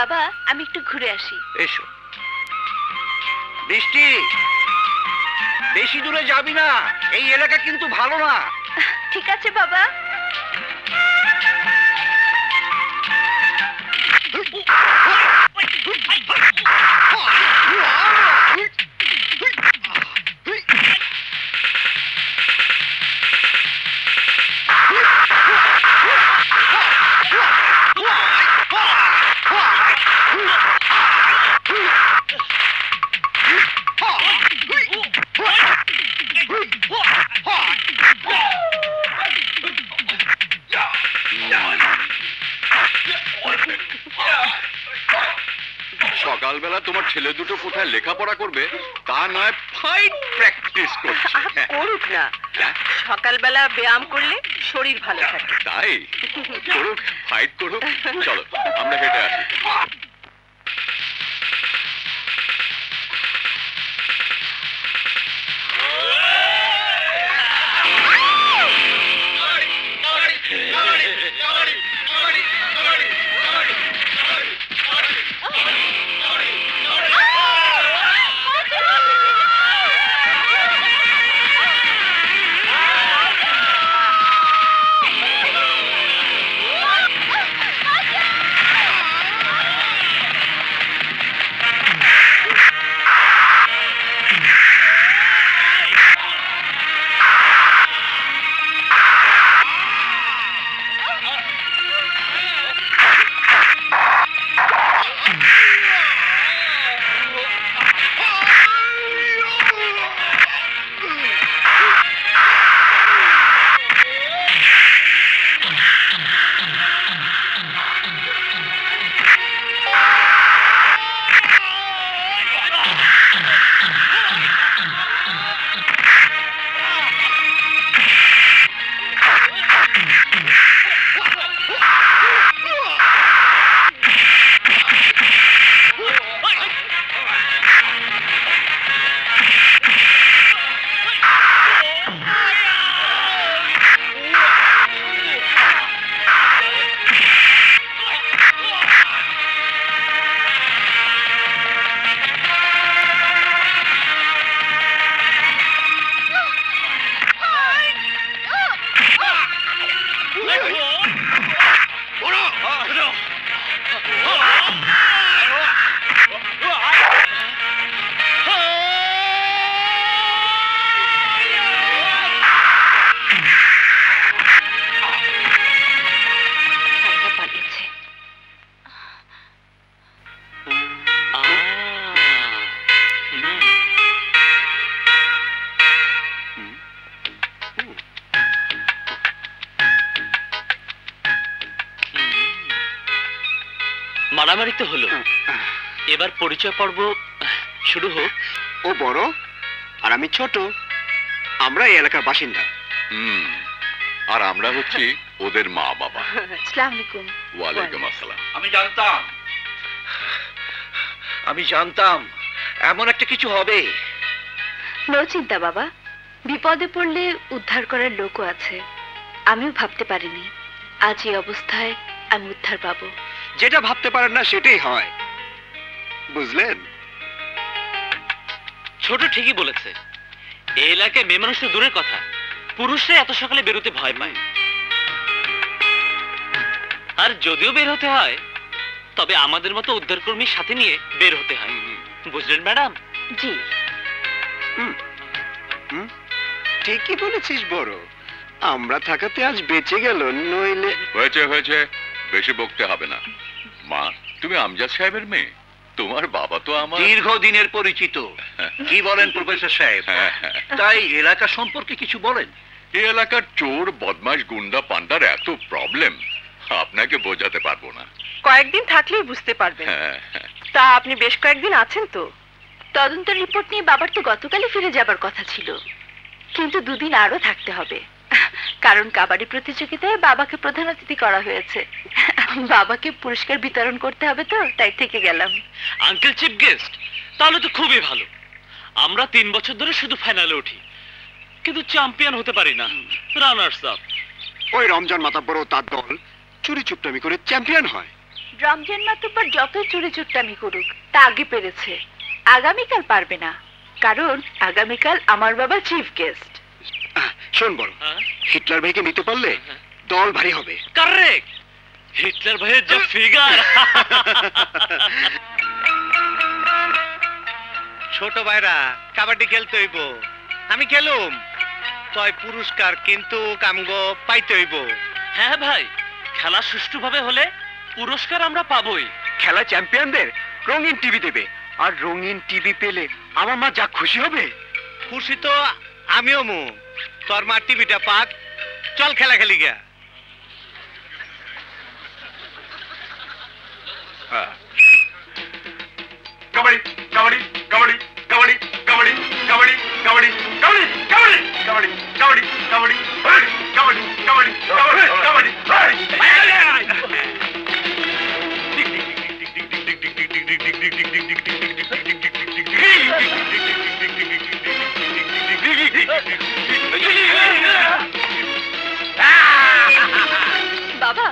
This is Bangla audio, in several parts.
বাবা আমি একটু ঘুরে আসি। এসো। বৃষ্টি, বেশি দূরে যাবি না, এই এলাকা কিন্তু ভালো না। ঠিক আছে বাবা। সকালবেলা তোমার ছেলে দুটো কোথায় লেখাপড়া করবে তা নয় ফাইট প্র্যাকটিস করছে। করুক না, সকালবেলা ব্যায়াম করলে শরীর ভালো থাকে। তাই করুক, ফাইট করুক। চলো আমরা হেঁটে আসি। মারামারি তো হলো, এবার পরিচয় পর্ব শুরু হোক। ও বড় আর আমি ছোট, আমরা এই এলাকার বাসিন্দা। আর আমরা হচ্ছি ওদের মা বাবা। আসসালামু আলাইকুম। ওয়ালাইকুম আসসালাম। আমি জানতাম এমন একটা কিছু হবে। নো চিন্তা বাবা, বিপদে পড়লে উদ্ধার করার লোকও আছে। আমিও ভাবতে পারিনি আজ এই অবস্থায় আমি উদ্ধার পাবো। যেটা ভাবতে পারেন না সেটাই হয়, বুঝলেন? ছোট ঠিকই বলেছে, এই এলাকায় মেয়ে মানুষ তো দূরের কথা, পুরুষরা এত সকালে বেরোতে ভয় পায়। আর যদিও বের হতে হয় তবে আমাদের মতো উদ্ধারকর্মীর সাথে নিয়ে বের হতে হয়, বুঝলেন ম্যাডাম? জি। ঠিকই বলেছিস বড়, আমরা থাকাতে আজ বেঁচে গেল, নইলে। হয়েছে হয়েছে, বেশি বকতে হবে না। মা, তুমি আমজাদ সাহেবের মেয়ে, তোমার বাবা তো আমার দীর্ঘদিনের পরিচিত। কি বলেন প্রফেসর সাহেব? তাই এলাকা সম্পর্কে কিছু বলেন। এই এলাকার চোর বদমাশ গুন্ডা পান্ডার এত প্রবলেম আপনাকে বোঝাতে পারবো না। কয়েকদিন থাকলেই বুঝতে পারবেন। তা আপনি বেশ কয়েকদিন আছেন তো? তদন্ত রিপোর্ট নিয়ে বাবার তো গতকালই ফিরে যাবার কথা ছিল, কিন্তু দুদিন আরো থাকতে হবে, কারণ কাবাডি প্রতিযোগিতায় বাবাকে প্রধান অতিথি করা হয়েছে। বাবাকে পুরস্কার বিতরণ করতে হবে তো তাই থেকে গেলাম। আঙ্কেল চিফ গেস্ট, তাহলে তো খুবই ভালো। আমরা 3 বছর ধরে শুধু ফাইনালে উঠি, কিন্তু চ্যাম্পিয়ন হতে পারি না, রানার্স আপ। ওই রমজান মাতাব্বর ও তার দল চুরি চুপটামি করে চ্যাম্পিয়ন হয়। রমজান মাতুব্বর যত চুরি চুট্টামি করুক তা আগে পেরেছে, আগামীকাল পারবে না, কারণ আগামীকাল আমার বাবা চিফ গেস্ট। শোন বড়, হিটলার ভাইকে নিতে পারলে দল ভারী হবে। কারেক্ট, হিটলার ভাইয়ের যা ফিগার। ছোট ভাইরা কাবাডি খেলতে হইব, আমি খেলুম, তয় পুরস্কার কিন্তু কামগো পাইতে হইব। হ্যাঁ ভাই, খেলা সুষ্ঠুভাবে হলে পুরস্কার আমরা পাবোই। খেলা চ্যাম্পিয়নদের রঙিন টিভি দেবে, আর রঙিন টিভি পেলে আমার মা যা খুশি হবে। খুশি তো আমিও মু, তোর মা টিভিটা পাক, চল খেলা খেলি গা। কাবাডি কাবাডি কাবাডি কাবাডি কাবাডি কাবাডি কাবাডি কাবাডি কাবাডি কাবাডি কাবাডি কাবাডি কাবাডি কাবাডি কাবাডি বাবা,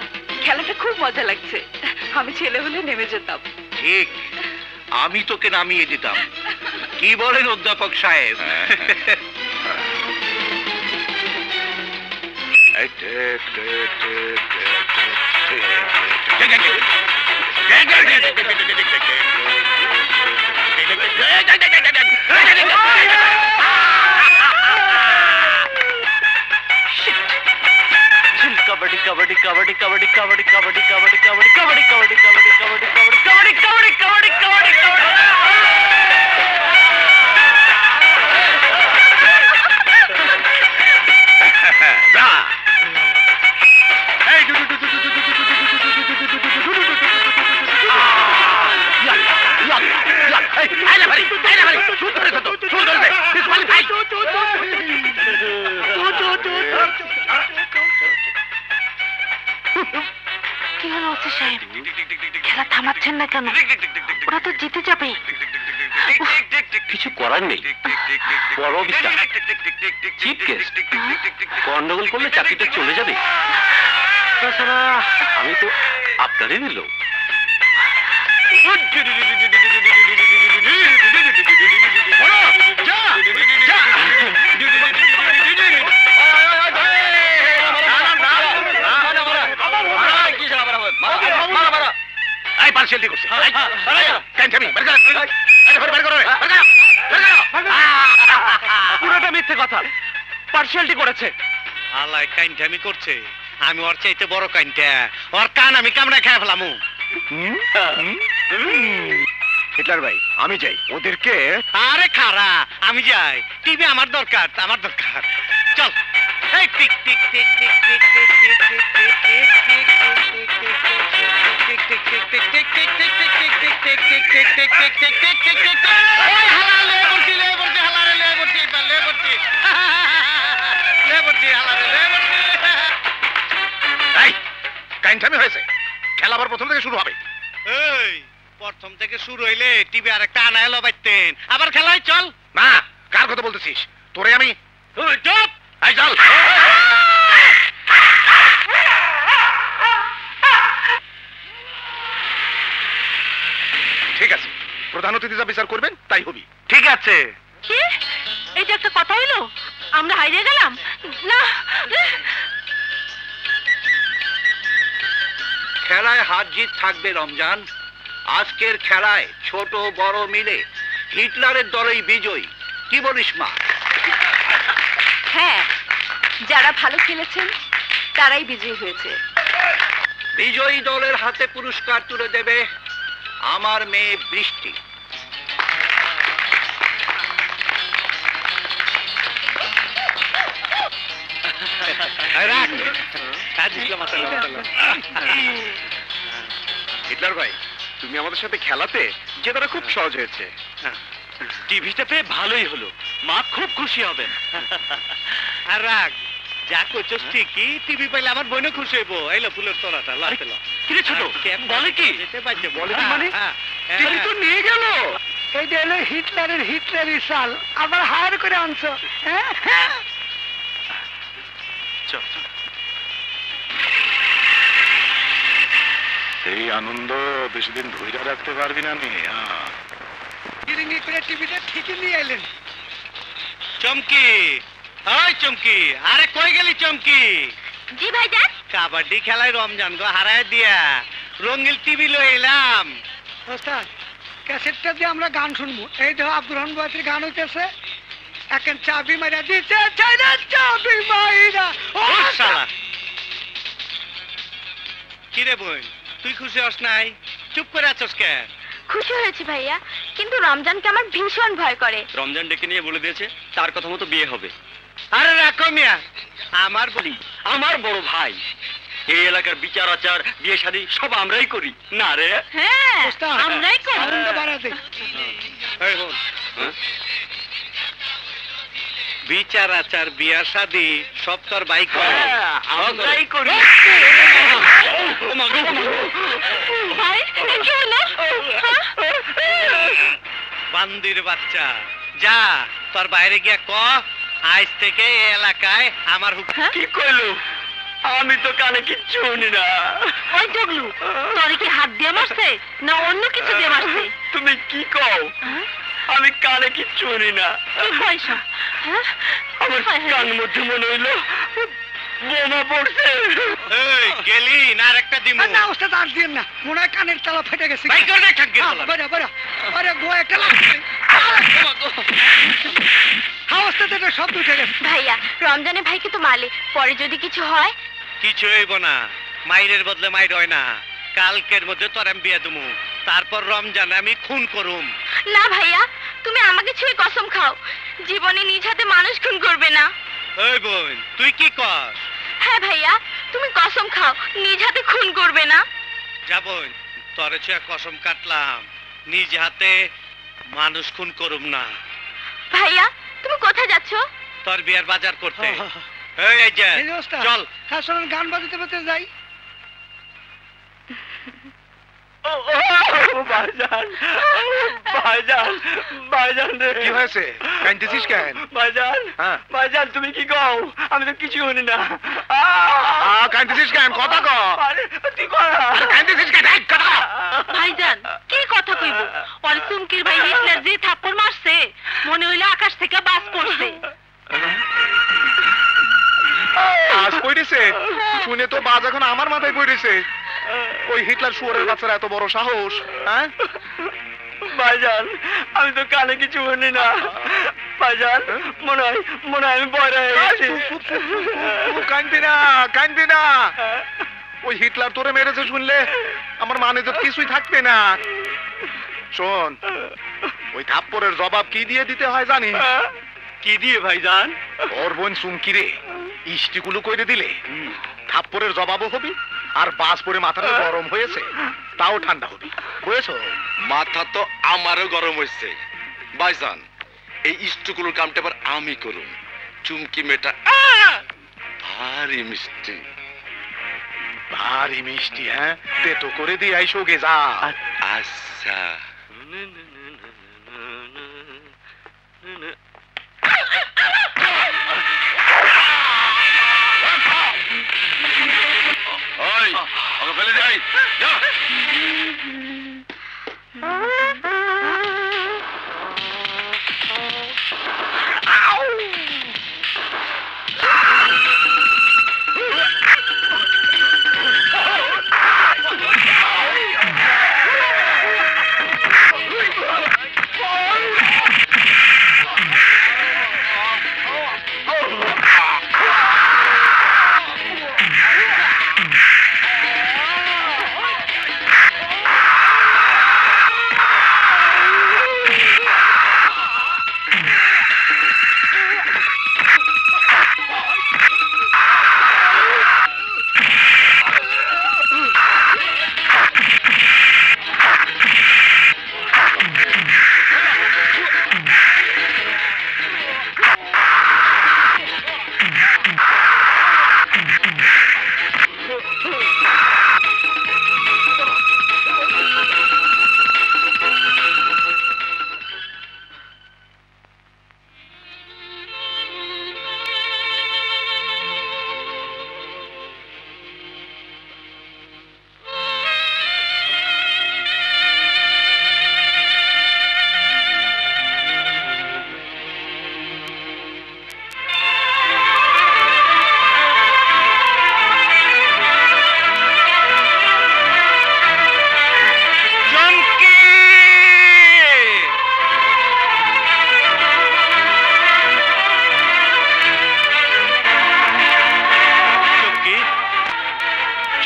খেলাটা খুব মজা লাগছে, আমি ছেলে হলে নেমে যেতাম। ঠিক, আমি তোকে নামিয়ে দিতাম। কি বলেন অধ্যাপক সাহেব? কাবাডি কাবাডি কাবাডি কাবাডি কাবাডি কাবাডি কাবাডি কাবাডি কাবাডি কাবাডি কাবাডি কাবাডি কাবাডি কাবাডি কাবাডি কাবাডি কাবাডি কি হলো ওসি সাহেব, খেলা থামাচ্ছেন না কেন? ওরা তো জিতে যাবে। কিছু করার নেই, বড় অফিসার, চিফ গেস্ট, গন্ডগোল করলে চাকরিটা চলে যাবে। তাছাড়া আমি তো আপনারই দিল। পুরোটা মিথ্যে কথা, পার্সিয়ালিটি করেছে। আল্লাহ কাইনটামি করছে, আমি ওর চাইতে বড় কাইনটা, ওর কান আমি কামড়া খেয়ে ফেলামু। হিটলার ভাই, আমি যাই, ওদেরকে। আরে খারা, আমি যাই, টিভি আমার দরকার, আমার দরকার। চল। এই টিক টিক টিক টিক টিক টিক টিক টিক টিক কাইনঠামি হয়েছে, খেলা আবার প্রথম থেকে শুরু হবে। এই প্রথম থেকে শুরু হইলে টিভি আরেকটা আনা এলো বাইতেন, আবার খেলায় চল। না, কার কথা বলতেছিস? তোরে আমি। চুপ, এই চল। ঠিক আছে, প্রধান অতিথি যা বিচার করবেন তাই হবি। ঠিক আছে। কি, এটা একটা কথা হলো? আমরা হারিয়ে গেলাম না। খেলায় হার জিত থাকবে রমজান। আজকের খেলায় ছোট বড় মিলে হিটলারের দলই বিজয়ী। কি বলিস মা? হ্যাঁ, যারা ভালো খেলেছেন তারাই বিজয়ী হয়েছে। বিজয়ী দলের হাতে পুরস্কার তুলে দেবে আমার মেয়ে বৃষ্টি। হিটলার ভাই, তুমি আমাদের সাথে খেলাতে জেতাটা খুব সহজ হয়েছে। টিভিটা পেয়ে ভালোই হলো, মা খুব খুশি হবেন। আর রাগ, যা করছস ঠিকই, টিভি পাইলে আমার বোনও খুশি হইব। এইলো ফুলের তোরাটা লাতে লো। কিরে ছোট, বলে কি? যেতে পারছে বলে কি মানে? টিভি তো নিয়ে গেল। এইটা হলো হিটলারের চাল, আবার হায়ার করে আনছো। হ্যাঁ, চল। এই আনন্দ বেশি দিন ধরে রাখতে পারবি না নে। গিরিঙ্গি করে টিভিতে ঠিকই নিয়ে এলেন। চমকি, ওই চমকি, আরে কই গেলি চমকি? জি ভাইজান। কাবাডি খেলায় রমজান গো হারায় দিয়া রঙিল টিভি লই এলাম। ওস্তাদ ক্যাসেটটা দিয়ে আমরা গান শুনবো। এই দেখো আব্দুর রহমান বয়াতির গান হইতেছে। এখন চাবি মাইরা দিতে চাইনা, চাবি মাইরা। ও শালা কি রে বোন, তুই খুশি হস নাই? চুপ করে আছস কেন? খুশি হয়েছি ভাইয়া, কিন্তু রমজানকে আমার ভীষণ ভয় করে। রমজান ডেকে নিয়ে বলে দিয়েছে তার কথা মতো বিয়ে হবে। আরে রাখো মিয়া, আমার বলি আমার বড় ভাই, এই এলাকার বিচার আচার বিয়ে শাদী সব আমরাই করি না রে। হ্যাঁ ওস্তাদ আমরাই করি। আনন্দ বাড়াতে। এই বোন, বিচার আচার বিয়া শাদী সব তোর ভাই করে। আমরাই করি। ভাই কি হলো? বান্দির বাচ্চা, যা তোর বাইরে গিয়া ক আজ থেকে এই এলাকায় আমার হুকুম। কি কইলো? আমি তো কানে কিচ্ছু শুনি না। ওই জগলু, তোর কি হাত দিয়ে মারছে না অন্য কিছু দিয়ে মারছে? তুমি কি কও? আমি কানে কিচ্ছু শুনি না। কি পয়সা? আমার কান মধ্যে মনে হইলো বোমা পড়ছে। এই গেলি না আরেকটা দিমু। না ওস্তাদ আর দিন না, মনে হয় কানের তালা ফেটে গেছে। ভাই করে দেখ খাঙ্গের হ্যাঁ, তলা। বাড়া বাড়া। আরে গোয়া একটা লাগছে। হ্যাঁ ওস্তাদ এটা শব্দ উঠে গেছে। ভাইয়া রমজানে ভাইকে তো মারলে, পরে যদি কিছু হয়? কিছু হইব না, মাইরের বদলে মাইর হয় না। কালকের মধ্যে তোর আমি বিয়ে দেবো, তারপর রমজানে আমি খুন করুম। না ভাইয়া, তুমি আমাকে ছুঁয়ে কসম খাও জীবনে নিজ হাতে মানুষ খুন করবে না। ওই বোন তুই কি কর? হ্যাঁ ভাইয়া, তুমি কসম খাও নিজ হাতে খুন করবে না। যা বোন, তোরে ছুঁয়ে কসম কাটলাম, নিজ হাতে মানুষ খুন করুম না। ভাইয়া তুমি কোথায় যাচ্ছ? তোর বিয়ার বাজার করতে। হ্যাঁ, এই যে এই যে ওস্তাদ, চল। হ্যাঁ শোনেন গান বাজাতে বাজাতে যাই। ভাইজান, ভাইজান, ভাইজান রে। কি হয়েছে? কাঁদতেছিস কেন? ভাইজান, হ্যাঁ। ভাইজান তুমি কি কও? আমি তো কিছু শুনি না। কাঁদতেছিস কেন? কথা ক। আরে তুই করা। কাঁদতেছিস কেন? এই, কথা ক। ভাইজান কি কথা কইব? ওরে চুমকির ভাই হিটলার যে থাপ্পড় মারছে, মনে হইলো আকাশ থেকে বাস পড়ছে। আজ পড়েছে শুনে তো বাজ এখন আমার মাথায় পড়েছে। ওই হিটলার শুয়োরের বাচ্চারা এত বড় সাহস, হ্যাঁ? ভাইজান আমি তো কানে কিছু শুনি না। ভাইজান মনে হয় আমি বড় হয়ে গেছি। কাঁদবি না, কাঁদবি না। ওই হিটলার তোরে মেরেছে শুনলে আমার মানে তো কিছুই থাকবে না। শোন, ওই থাপ্পড়ের জবাব কি দিয়ে দিতে হয় জানি? কি দিয়ে ভাইজান? ওর বোন চুমকি রে ইষ্টিগুলো করে দিলে থাপ্পড়ের জবাবও হবি, আর বাস পরে মাথাটা গরম হয়েছে তাও ঠান্ডা হবি, বুঝেছো? মাথা তো আমারও গরম হয়েছে ভাইজান। এই ইষ্টগুলোর কামটা এবার আমি করুম। চুমকি মেয়েটা ভারী মিষ্টি। ভারী মিষ্টি, হ্যাঁ? তেতো করে দিয়ে আইসো গে যা। আচ্ছা ওই ওকে ফেলে যাই। যা।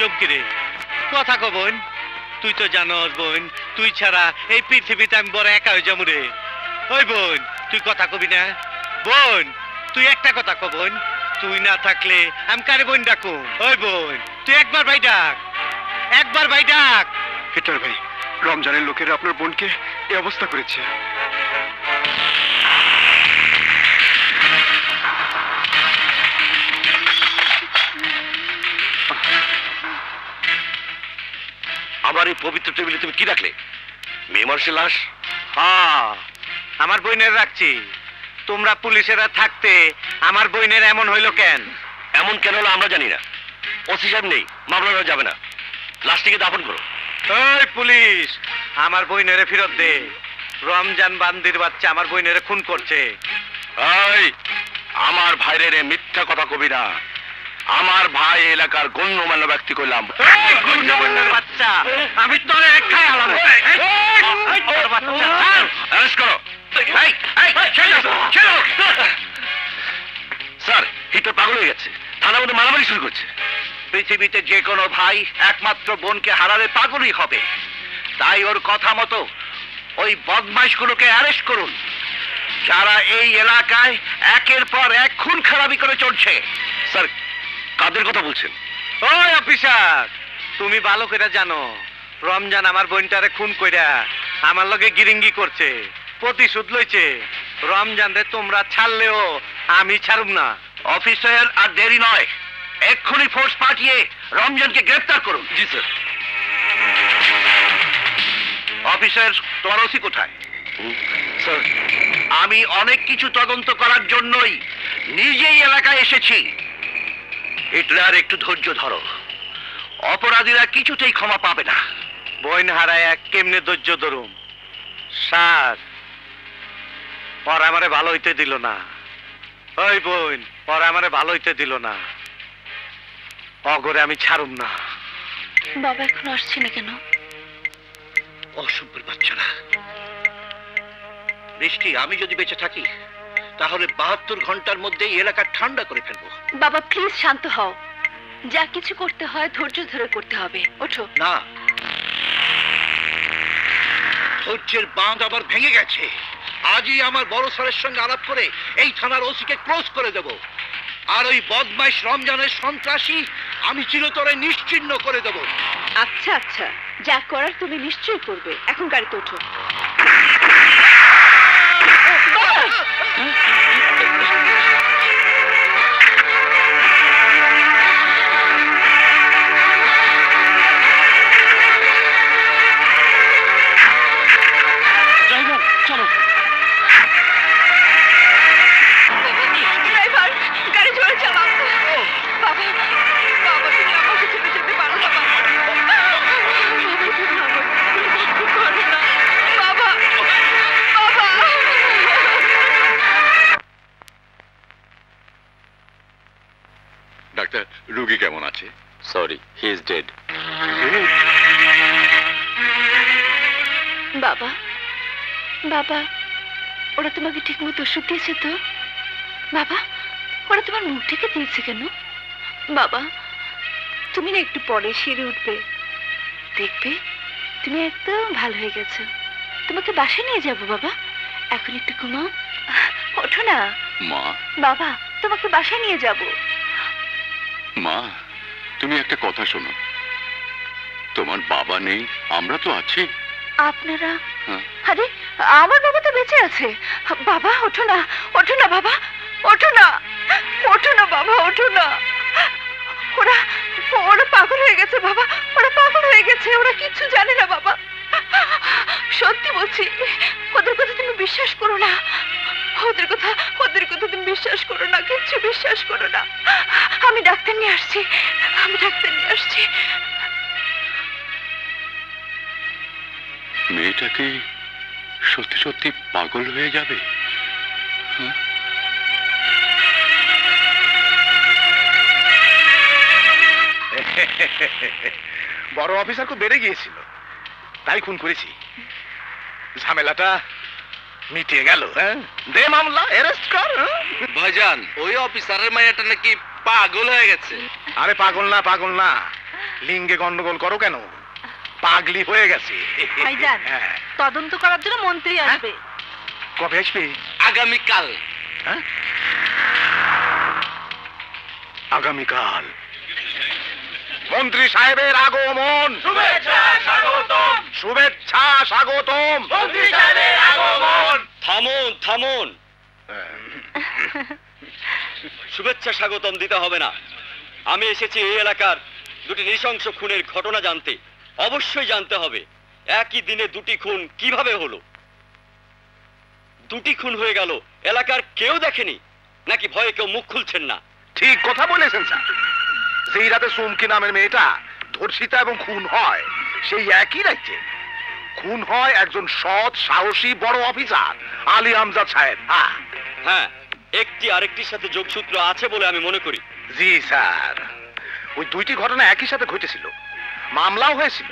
চমকি রে, কথা কো বোন। তুই তো জানোস বোন, তুই ছাড়া এই পৃথিবীতে আমি বড় একা হয়ে যাবো রে। ওই বোন, তুই কথা কবি না? বোন, তুই একটা কথা কো বোন। তুই না থাকলে আমি কারে বোন ডাকু? ওই বোন, তুই একবার ভাই ডাক, একবার ভাই ডাক। হিটলার ভাই, রমজানের লোকেরা আপনার বোনকে এই অবস্থা করেছে। আমার এই পবিত্র টেবিলে তুমি কি রাখলে? মেয়ে মানুষের লাশ? হ্যাঁ, আমার বইনের রাখছি। তোমরা পুলিশেরা থাকতে আমার বইনের এমন হইল কেন? এমন কেন হলো আমরা জানি না। ওসি সাহেব নেই, মামলা নেওয়া যাবে না। লাশটিকে দাফন করো। এই পুলিশ, আমার বইনেরে ফেরত দে। রমজান বান্দির বাচ্চা আমার বইনেরে খুন করছে। এই, আমার ভাইরে মিথ্যা কথা কবি না। আমার ভাই এলাকার গণ্যমান্য ব্যক্তি কইলাম। এই গুন্ডাবন্ডার বাচ্চা, আমি তোরে খাই আলাম। অ্যারেস্ট করো। স্যার, হিটলার পাগল হয়ে গেছে, থানার মধ্যে মারামারি শুরু করছে। পৃথিবীতে যে কোনো ভাই একমাত্র বোনকে হারালে পাগলই হবে। তাই ওর কথা মতো ওই বদমাইশগুলোকে অ্যারেস্ট করুন, যারা এই এলাকায় একের পর এক খুন খারাপি করে চলছে। স্যার, কাদের কথা বলছেন? ওই অফিসার, তুমি ভালো করে জানো রমজান আমার বোনটারে খুন কইরা আমার লগে গিরিঙ্গি করছে, প্রতিশোধ লইছে। রমজান রে তোমরা ছাড়লেও আমি ছাড়ুম না। অফিসার, আর দেরি নয়, এক্ষুনি ফোর্স পাঠিয়ে রমজানকে গ্রেফতার করুন। জি স্যার। অফিসার, তোমার ওসি কোথায়? স্যার, আমি অনেক কিছু তদন্ত করার জন্যই নিজেই এলাকায় এসেছি। হিটলার, একটু ধৈর্য ধরো, অপরাধীরা কিছুতেই ক্ষমা পাবে না। বইন হারায় এক কেমনে ধৈর্য ধরুম? স্যার, ওরা আমারে ভালো হইতে দিল না। ওই বোন, ওরা আমারে ভালো হইতে দিল না। অগরে আমি ছাড়ুম না। বাবা এখন আসছে না কেন? অসভ্যের বাচ্চারা। বৃষ্টি, আমি যদি বেঁচে থাকি তাহলে 72 ঘন্টার মধ্যেই এলাকা ঠান্ডা করে ফেলবো। বাবা প্লিজ শান্ত হও। যা কিছু করতে হয় ধৈর্য ধরে করতে হবে। ওঠো। না, ধৈর্যের বাঁধ আবার ভেঙে গেছে। আজই আমার বড় স্যারের সঙ্গে আলাপ করে এই থানার ওসিকে ক্লোজ করে দেব। আর ওই বদমাইশ রমজানের সন্ত্রাসী আমি চিরতরে নিশ্চিহ্ন করে দেব। আচ্ছা আচ্ছা, যা করার তুমি নিশ্চয়ই করবে। এখন গাড়িতে ওঠো। ড্রাইভার, চলো। ড্রাইভার, গাড়ি জোরে চালাও। বাবা, বাবা তুমি আমাকে ছেড়ে যেতে পারো না। বাবা, বাবা, বাবা। ডাক্তার, রোগী কেমন আছে? Sorry, he is dead. বাবা, বাবা, ওরা তোমাকে ঠিক মতো ওষুধ দিয়েছে তো? বাবা, ওরা তোমার মুখ থেকে দিয়েছে কেন? বাবা, তুমি না একটু পরে সেরে উঠবে, দেখবে তুমি একদম ভালো হয়ে গেছো। তোমাকে বাসায় নিয়ে যাবো বাবা। এখন একটু ঘুমাও, ওঠো না। মা, বাবা, তোমাকে বাসায় নিয়ে যাবো। মা, তুমি একটা কথা শোনো। তোমার বাবা নেই, আমরা তো আছি। আপনারা? হ্যাঁ। আরে আমার বাবা তো বেঁচে আছে। বাবা ওঠো না, ওঠো না বাবা, ওঠো না, ওঠো না বাবা, ওঠো না। ওরা ওরা পাগল হয়ে গেছে বাবা, ওরা পাগল হয়ে গেছে। ওরা কিচ্ছু জানে না বাবা, সত্যি বলছি। ওদের কথা তুমি বিশ্বাস করো না। ওদের কথা তুমি বিশ্বাস করো না, কিচ্ছু বিশ্বাস করো না। আমি ডাক্তার নিয়ে আসছি, আমি ডাক্তার নিয়ে আসছি। মেয়েটাকে সত্যি সত্যি পাগল হয়ে যাবে? বড় অফিসার খুব বেড়ে গিয়েছিল, তাই খুন করেছি। ঝামেলাটা মিটিয়ে গেল। হ্যাঁ, দে মামলা, অ্যারেস্ট কর। ভাইজান, ওই অফিসারের মাইয়াটা নাকি পাগল হয়ে গেছে। আরে পাগল না, পাগল না, লিঙ্গে গন্ডগোল করো কেন? পাগলি হয়ে গেছে। ভাইজান, হ্যাঁ। তদন্ত করার জন্য মন্ত্রী আসবে। কবে আসবে? আগামীকাল। হ্যাঁ? আগামীকাল মন্ত্রী সাহেবের আগমন। শুভেচ্ছা স্বাগতম। শুভেচ্ছা স্বাগতম। মন্ত্রী সাহেবের আগমন। থামুন থামুন, শুভেচ্ছা স্বাগতম দিতে হবে না। আমি এসেছি এই এলাকার দুটি নৃশংস খুনের ঘটনা জানতে। অবশ্যই জানতে হবে একই দিনে দুটি খুন কিভাবে হলো। দুটি খুন হয়ে গেল, এলাকার কেউ দেখেনি নাকি ভয়ে কেউ মুখ খুলছেন না? ঠিক কথা বলেছেন স্যার। যেই রাতে চুমকি নামের মেয়েটা ধর্ষিতা এবং খুন হয়, সেই একই রাতে খুন হয় একজন সৎ সাহসী বড় অফিসার আলী আমজাদ সাহেব। হ্যাঁ, একটি আরেকটির সাথে যোগসূত্র আছে বলে আমি মনে করি। জি স্যার, ওই দুইটি ঘটনা একই সাথে ঘটেছিল, মামলাও হয়েছিল,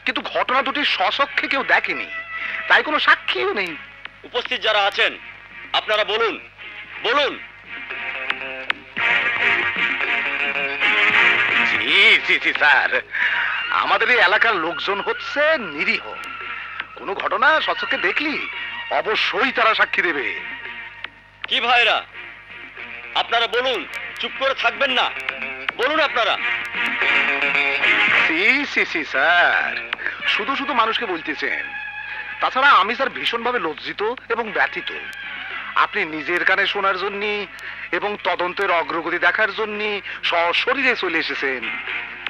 কিন্তু ঘটনা দুটি স্বচক্ষে কেউ দেখেনি, তাই কোনো সাক্ষীও নেই। উপস্থিত যারা আছেন আপনারা বলুন বলুন। জি জি জি স্যার, আমাদের এই এলাকার লোকজন হচ্ছে নিরীহ। কোনো ঘটনা স্বচক্ষে দেখলি অবশ্যই তারা সাক্ষী দেবে। কি ভাইরা, আপনারা বলুন, চুপ করে থাকবেন না, বলুন আপনারা। সি সি সি স্যার, শুধু শুধু মানুষকে বলতেছেন। তাছাড়া আমি স্যার ভীষণভাবে লজ্জিত এবং ব্যথিত। আপনি নিজের কানে শোনার জন্য এবং তদন্তের অগ্রগতি দেখার জন্য সশরীরে চলে এসেছেন,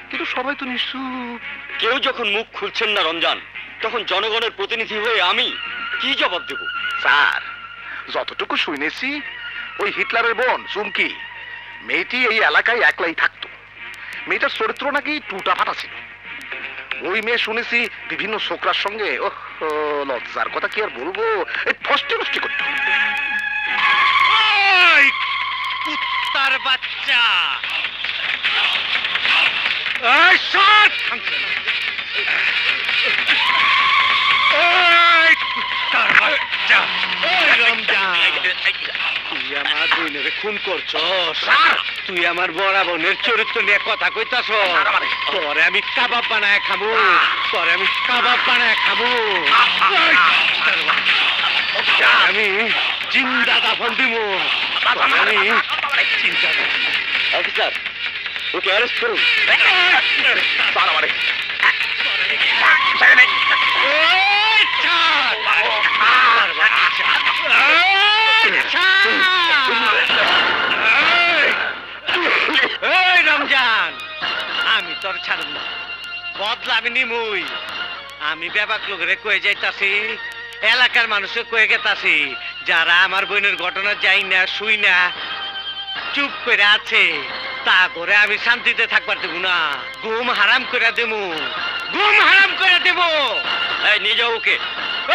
কিন্তু সবাই তো নিশ্চুপ। কেউ যখন মুখ খুলছেন না রমজান, তখন জনগণের প্রতিনিধি হয়ে আমি কি জবাব দেব? স্যার, যতটুকু শুনেছি ওই হিটলারের বোন চুমকি মেয়েটি এই এলাকায় একলাই থাকতো। মেয়েটার চরিত্র নাকি টুটা ফাটা ছিল। ওই মেয়ে শুনেছি বিভিন্ন ছোকরার সঙ্গে, ওহ লজ্জার কথা কি আর বলবো, এই ফষ্টি নষ্টি করতো। কুত্তার বাচ্চা, তুই আমার বোনের খুন করছস। তুই আমার বড় বোনের চরিত্র নিয়ে কথা কইতাছ। তোরে আমি কাবাব বানায় খাবো, তোরে আমি কাবাব বানায় খাবো। আমি জিন্দা দাফন দিব। আমি চিন্তা অফিসার, ওকে অ্যারেস্ট করুন। রমজান, আমি তোর ছাড়ব না, বদলা আমি নিমুই। আমি ব্যাপার লোকের কয়ে যাইতাছি, এলাকার মানুষকে কয়ে গেতাছি, যারা আমার বোনের ঘটনা যাই না শুই না চুপ করে আছে, তা করে আমি শান্তিতে থাকবার দেব না। ঘুম হারাম করে দেব, ঘুম হারাম করে দেব। নিয়ে যাও ওকে।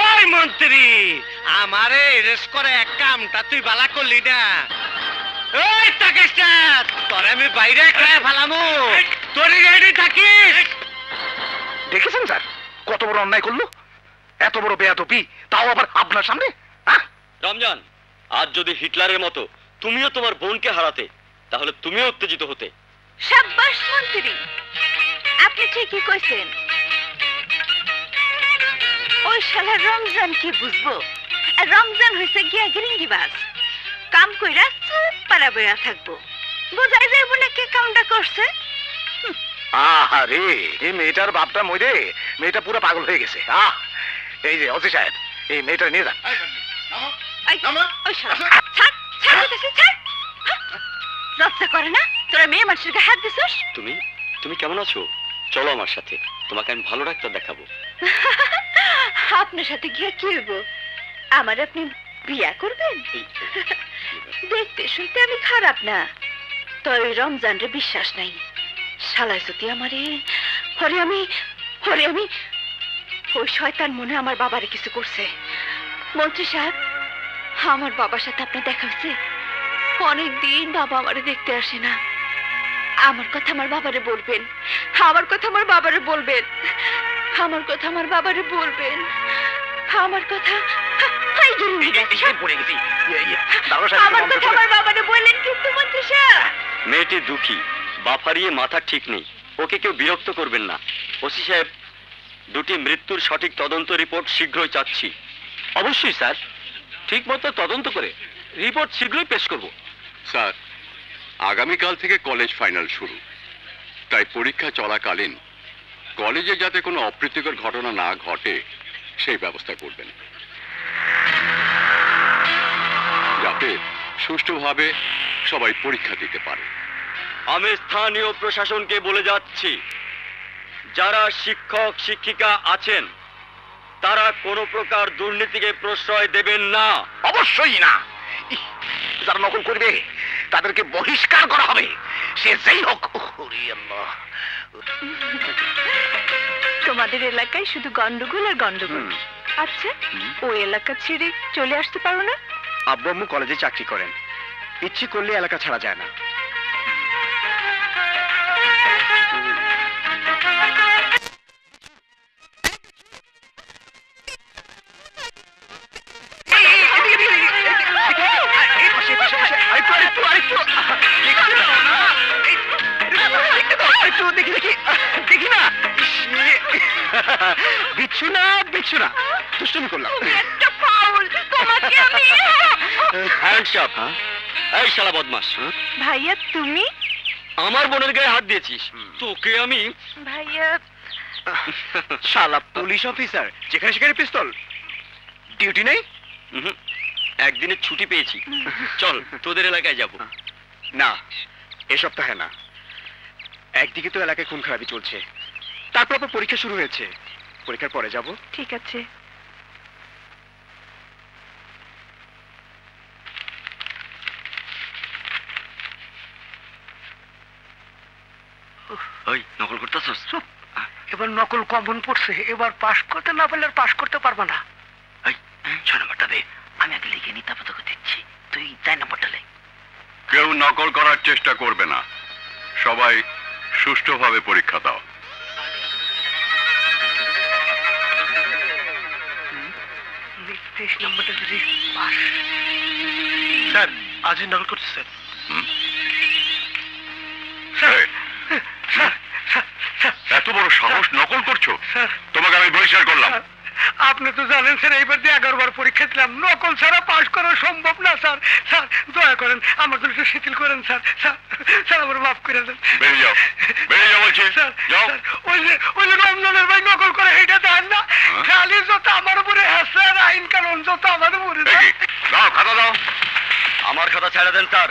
ওই মন্ত্রী, আমারে এরেস্ট করে এক কামটা তুই বালা করলি না। ওই তাকেশ, তোরে আমি বাইরে খায় ফেলামু, তোর রেডি থাকিস। দেখেছেন স্যার কত বড় অন্যায় করলো, এত বড় বেয়াদবি, তাও আবার আপনার সামনে। রমজান, আজ যদি হিটলারের মতো তুমিও তোমার বোনকে হারাতে, তাহলে তুমিও উত্তেজিত হতে। সাব্বাস মন্ত্রী, আপনি ঠিকই কইছেন। ওই শালা রমজান কি বুঝবো, আর রমজান হয়েছে গিয়া গিরিঙ্গিবাজ। কাম কইরা চুপ পারা বইয়া থাকবো, বোঝাই যায় বলে কে কামটা করছে। আরে এই মেয়েটার বাপটা মরে মেয়েটা পুরো পাগল হয়ে গেছে। এই যে অজি সাহেব, এই মেয়েটা নিয়ে যান। লজ্জা করে না তোরা মেয়ে মানুষের গায়ে হাত দিছিস? তুমি তুমি কেমন আছো? চলো আমার সাথে, তোমাকে আমি ভালো ডাক্তার দেখাবো। আপনার সাথে গিয়ে কি হইব? আমার আপনি বিয়া করবেন? দেখতে শুনতে আমি খারাপ না, তোর ওই রমজানরে বিশ্বাস নাই। শালা যদি আমারে হরে আমি ওই শয়তান মনে আমার বাবারে কিছু করছে। মন্ত্রী সাহেব, আমার বাবার সাথে আপনার দেখা হয়েছে? অনেকদিন বাবা আমারে দেখতে আসে না। আমার কথা আমার বাবারে বলবেন, আমার কথা আমার বাবারে বলবেন, আমার কথা আমার বাবারে বলবেন, আমার কথা আমার কথা আমার বাবারে বললেন কিন্তু মন্ত্রী সাহেব। মেয়েটি দুঃখী, বাপ হারিয়ে মাথা ঠিক নেই, ওকে কেউ বিরক্ত করবেন না। ওসি সাহেব, দুটি মৃত্যুর সঠিক তদন্ত রিপোর্ট শীঘ্রই চাচ্ছি। অবশ্যই স্যার, ঠিক মতো তদন্ত করে রিপোর্ট শীঘ্রই পেশ করব। স্যার, আগামীকাল থেকে কলেজ ফাইনাল শুরু, তাই পরীক্ষা চলাকালীন কলেজে যাতে কোনো অপ্রীতিকর ঘটনা না ঘটে সেই ব্যবস্থা করবেন, যাতে সুষ্ঠুভাবে সবাই পরীক্ষা দিতে পারে। আমি স্থানীয় প্রশাসনকে বলে যাচ্ছি, যারা শিক্ষক শিক্ষিকা আছেন তারা কোনো প্রকার দুর্নীতিকে প্রশ্রয় দেবেন না। অবশ্যই না। যারা নকল করবে তাদেরকে বহিষ্কার করা হবে, সে যেই হোক। ওরে আল্লাহ, তোমাদের এলাকায় শুধু গন্ডগোল আর গন্ডগোল। আচ্ছা, ওই এলাকা ছেড়ে চলে আসতে পারো না? আব্বু আম্মু কলেজে চাকরি করেন, ইচ্ছে করলে এলাকা ছাড়া যায় না। বিচ্ছু না, বিচ্ছু না, দুষ্টুমি করলাম। এই শালা বদমাস, ভাইয়া তুমি আমার বোনের গায়ে হাত দিয়েছিস, তোকে আমি। ভাইয়া শালা পুলিশ অফিসার, যেখানে সেখানে পিস্তল। ডিউটি নেই? একদিনের ছুটি পেয়েছি, চল তোদের এলাকায় যাব। না, এ সপ্তাহে না। একদিকে তো এলাকায় খুন খারাপি চলছে, তারপর আবার পরীক্ষা শুরু হয়েছে, পরীক্ষার পরে যাব। ঠিক আছে। ওই নকল করতেছস? এবার নকল কমন পড়ছে, এবার পাস করতে না পারলে পাস করতে পারবে না। এই 6 নম্বরটা দে, আমি আগে লিখে নি, তারপর তোকে দিচ্ছি। তুই 4 নম্বরটা লে। কেউ নকল করার চেষ্টা করবে না, সবাই সুষ্ঠুভাবে পরীক্ষা দাও। নম্বরটা যদি পাস। স্যার, আজই নকল করছে স্যার। এত বড় সাহস, নকল করছো? তোমাকে আমি বহিষ্কার করলাম। আপনি তো জানেন স্যার, এইবার দিয়ে 11 বার পরীক্ষা দিলাম, নকল ছাড়া পাস করা সম্ভব না স্যার। স্যার দয়া করেন, আমার জন্য একটু শিথিল করেন স্যার। স্যার আমার মাফ করে দেন। বেরিয়ে যাও, বেরিয়ে যাও বলছি। যাও। ওই যে রমজানের ভাই নকল করে, এটা দেন না। খালি যত আমার উপরে হাসার আইন কানুন যত আমার উপরে। দাও, খাতা দাও। আমার খাতা ছেড়ে দেন স্যার,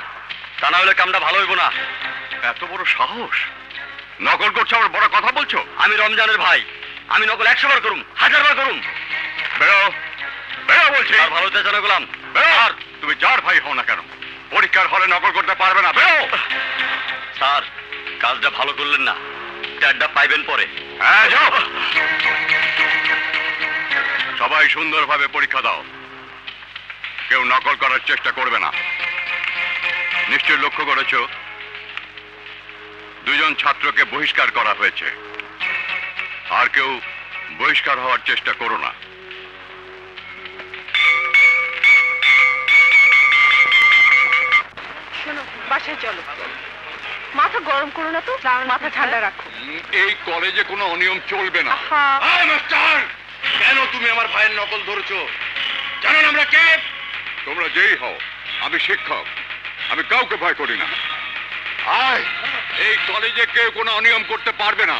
তা না হলে কামটা ভালো হইব না। এত বড় সাহস, নকল করছো, আবার বড় কথা বলছো। আমি রমজানের ভাই, আমি নকল 100 বার করুম, 1000 বার করুম। বেরো, বেরো বলছি। আর ভালো চেষ্টা করলাম। বেরো। আর তুমি যার ভাই হও না কেন, পরীক্ষার হলে নকল করতে পারবে না। বেরো। স্যার, কাজটা ভালো করলেন না, ট্যাডটা পাইবেন পরে। হ্যাঁ, যাও। সবাই সুন্দরভাবে পরীক্ষা দাও, কেউ নকল করার চেষ্টা করবে না। নিশ্চয় লক্ষ্য করেছো, 2 জন ছাত্রকে বহিষ্কার করা হয়েছে। আর কেউ বহিষ্কার হওয়ার চেষ্টা করো না। শোনো, বাসায় চলো। মাথা গরম করো না তো, মাথা ঠান্ডা রাখো। এই কলেজে কোনো অনিয়ম চলবে না। মাস্টার, কেন তুমি আমার ভাইয়ের নকল ধরেছো? জানো না আমরা কে? তোমরা যেই হও, আমি শিক্ষক, আমি কাউকে ভয় করি না। আয়, এই কলেজে কেউ কোনো অনিয়ম করতে পারবে না।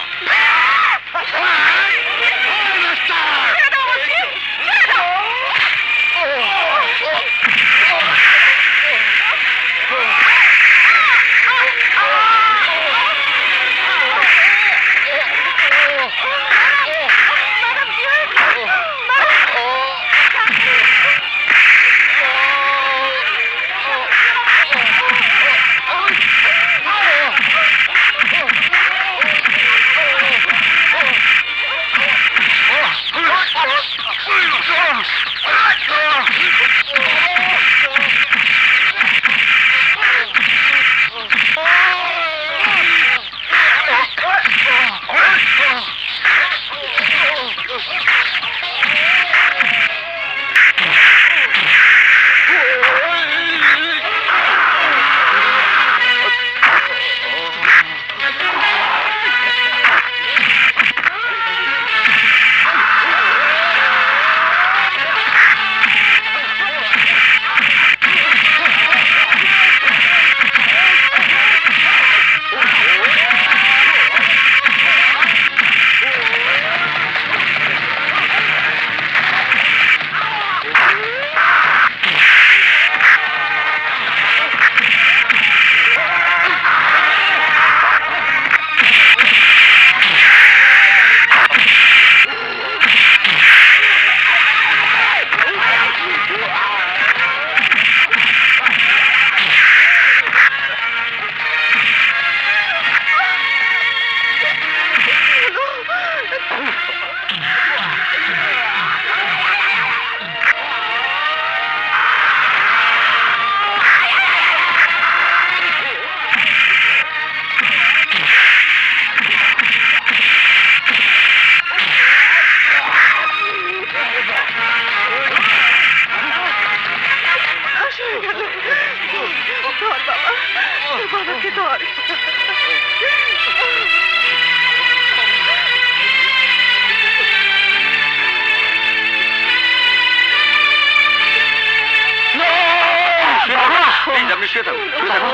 শুয়ে থাকো, শুয়ে থাকো,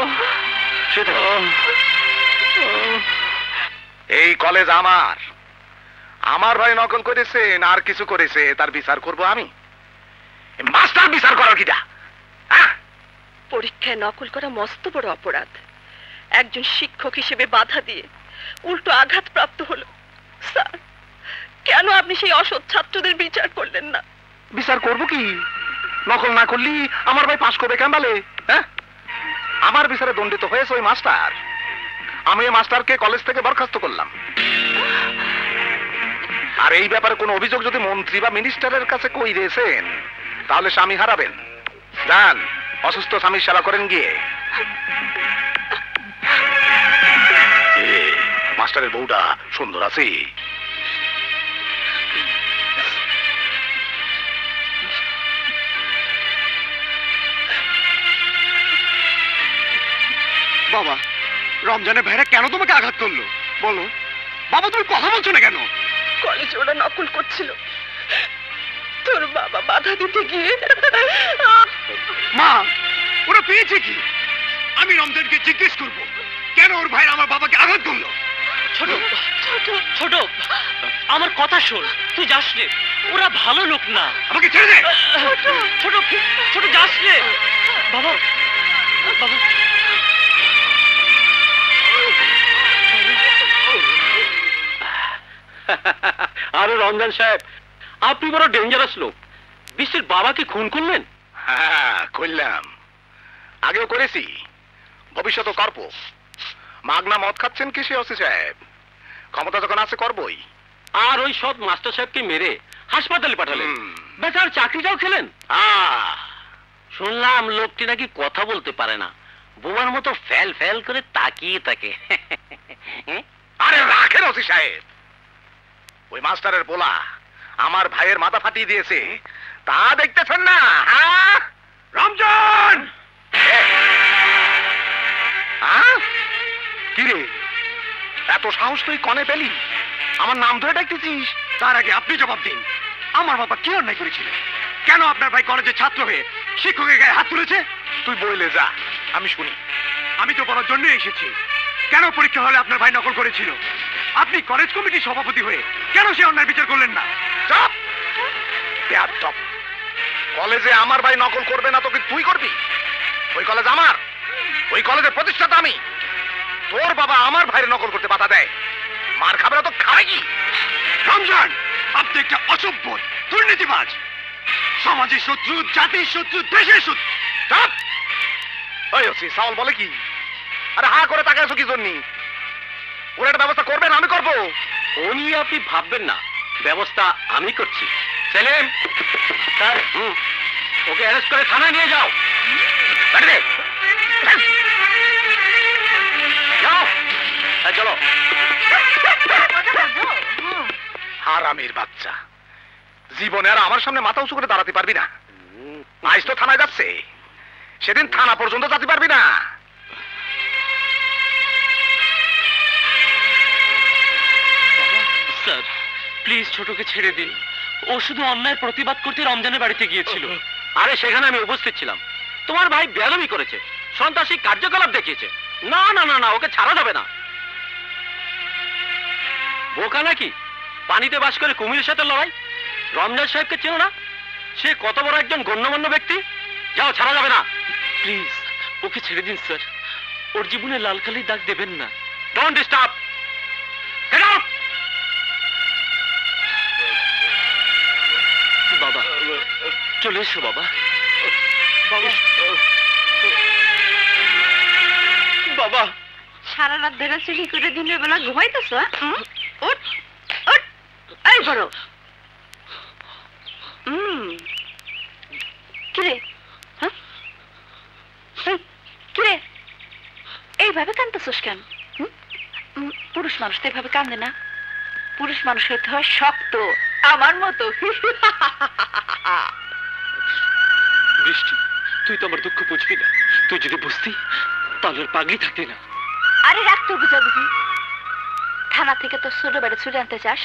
শুয়ে থাকো। এই কলেজ আমার, আমার ভাই নকল করেছে না আর কিছু করেছে তার বিচার করব আমি? মাস্টার বিচার করার কিটা? পরীক্ষায় নকল করা মস্ত বড় অপরাধ। একজন শিক্ষক হিসেবে বাধা দিয়ে উল্টো আঘাতপ্রাপ্ত হলো। স্যার, কেন আপনি সেই অসৎ ছাত্রদের বিচার করলেন না? বিচার করব কি? নকল না করলি আমার ভাই পাশ করবে কেন বলে? হ্যাঁ, আমার বিচারে দণ্ডিত হয়েছে ওই মাস্টার। আমি ওই মাস্টারকে কলেজ থেকে বরখাস্ত করলাম। আর এই ব্যাপারে কোনো অভিযোগ যদি মন্ত্রী বা মিনিস্টারের কাছে কই দিয়েছেন তাহলে স্বামী হারাবেন। যান, অসুস্থ স্বামীর সেবা করেন গিয়ে। মাস্টারের বউটা সুন্দর আছে। বাবা, রমজানের ভাইরা কেন তোমাকে আঘাত করলো বলো? বাবা, তুমি কথা বলছো না কেন? কলেজে ওরা নকল করছিল, তোর বাবা বাধা দিতে গিয়ে। মা, ওরা পেয়েছে কি? আমি রমজানকে জিজ্ঞেস করবো কেন ওর ভাইরা আমার বাবাকে আঘাত করলো। ছোট ছোট, আমার কথা শোন, তুই যাস রে, ওরা ভালো লোক না। আমাকে ছেড়ে দে। ছোট ছোট, যাস রে বাবা। বাবা, আরে রমজান সাহেব, আপনি বড় ডেঞ্জারাস লোক। বিশ্বের বাবাকে খুন করলেন? হ্যাঁ, করলাম। আগেও করেছি, ভবিষ্যতে করব। মাগনা মদ খাচ্ছেন কি সে ওসি সাহেব? ক্ষমতা যখন আছে করবই। আর ওই সব মাস্টার সাহেবকে মেরে হাসপাতালে পাঠালেন, বেচার চাকরিটাও খেলেন। শুনলাম লোকটি নাকি কথা বলতে পারে না, বোমার মতো ফ্যাল ফ্যাল করে তাকিয়ে থাকে। আরে রাখেন ওসি সাহেব, ওই মাস্টারের পোলা আমার ভাইয়ের মাথা ফাটিয়ে দিয়েছে, তা দেখতেছেন না? হ্যাঁ রমজান, কিরে এত সাহস তুই কনে পেলি? আমার নাম ধরে ডাকতেছিস? তার আগে আপনি জবাব দিন, আমার বাবা কি অন্যায় করেছিলেন? কেন আপনার ভাই কলেজের ছাত্র হয়ে শিক্ষকের গায়ে হাত তুলেছে? তুই বইলে যা, আমি শুনি। আমি তো বলার জন্য এসেছি, কেন পরীক্ষা হলে আপনার ভাই নকল করেছিল? আপনি কলেজ কমিটির সভাপতি হয়ে কেন সে অন্যায় বিচার করলেন না? চুপ! বেয়াদব! কলেজে আমার ভাই নকল করবে না তো কি তুই করবি? ওই কলেজ আমার, ওই কলেজের প্রতিষ্ঠাতা আমি। তোর বাবা আমার ভাইয়ের নকল করতে বাধা দেয়, মার খাবে না তো খাবে কি? রমজান, আপনি একটা অসভ্য দুর্নীতিবাজ, সমাজের শত্রু, জাতির শত্রু, দেশের শত্রু। চুপ! ওই ওসি সাওয়াল বলে কি? আরে হা করে তাকায় আছো কি জন্যি? ওর একটা ব্যবস্থা করবেন, আমি করবো। ও নিয়ে আপনি ভাববেন না, ব্যবস্থা আমি করছি। সেলিম স্যার, ওকে অ্যারেস্ট করে থানায় নিয়ে যাও। যাও, হ্যাঁ চলো। হারামির বাচ্চা, জীবনে আর আমার সামনে মাথা উঁচু করে দাঁড়াতে পারবি না। আজ তো থানায় যাচ্ছে, সেদিন থানা পর্যন্ত যেতে পারবি না। স্যার প্লিজ ছোটকে ছেড়ে দিন, ও শুধু অন্যায় প্রতিবাদ করতে রমজানের বাড়িতে গিয়েছিল। আরে সেখানে আমি উপস্থিত ছিলাম, তোমার ভাই বেয়াদবি করেছে, সন্ত্রাসী কার্যকলাপ দেখিয়েছে। না না না না, ওকে ছাড়া যাবে না। বোকা নাকি? পানিতে বাস করে কুমিরের সাথে লড়াই। রমজান সাহেবকে চেনো না? সে কত বড় একজন গণ্যমান্য ব্যক্তি। যাও, ছাড়া যাবে না। প্লিজ ওকে ছেড়ে দিন স্যার, ওর জীবনে লাল কালির দাগ দেবেন না। Don't disturb, get out. বাবা চলে এসো বাবা। বাবা, সারা রাত ধরে চুরি করে দিনের বেলা ঘুমাইতেছ? উঠ উঠ, এই বড়। কিরে কিরে এইভাবে কাঁদতেছিস কেন? পুরুষ মানুষ তো এইভাবে কান্দে না। পুরুষ মানুষ হতে হয় শক্ত, আমার মতো। বৃষ্টি, তুই তো আমার দুঃখ বুঝবি না। তুই যদি বুঝতি তাহলে পাগলি থাকতি না। আরে রাখ তোর বুঝাবুঝি। থানা থেকে তোর ছোট বেড়ে ছুটে আনতে চাস?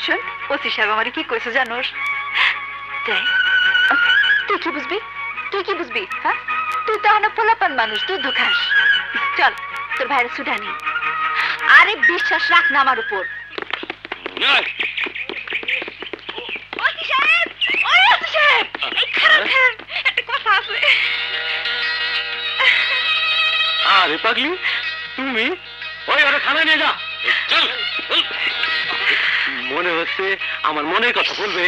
শোন, ওসি সাহেব আমার কি কইছে জানোস? তুই কি বুঝবি? তুই কি বুঝবি? হ্যাঁ, তুই তো অনেক পোলাপান মানুষ, দুধ খাস। চল তোর ভাইয়ের সুডানি। আরে বিশ্বাস রাখ না আমার উপর। আরে পাগলি, তুমি ওই ওরা খানা নিয়ে যা। চল, মনে হচ্ছে আমার মনের কথা বলবে।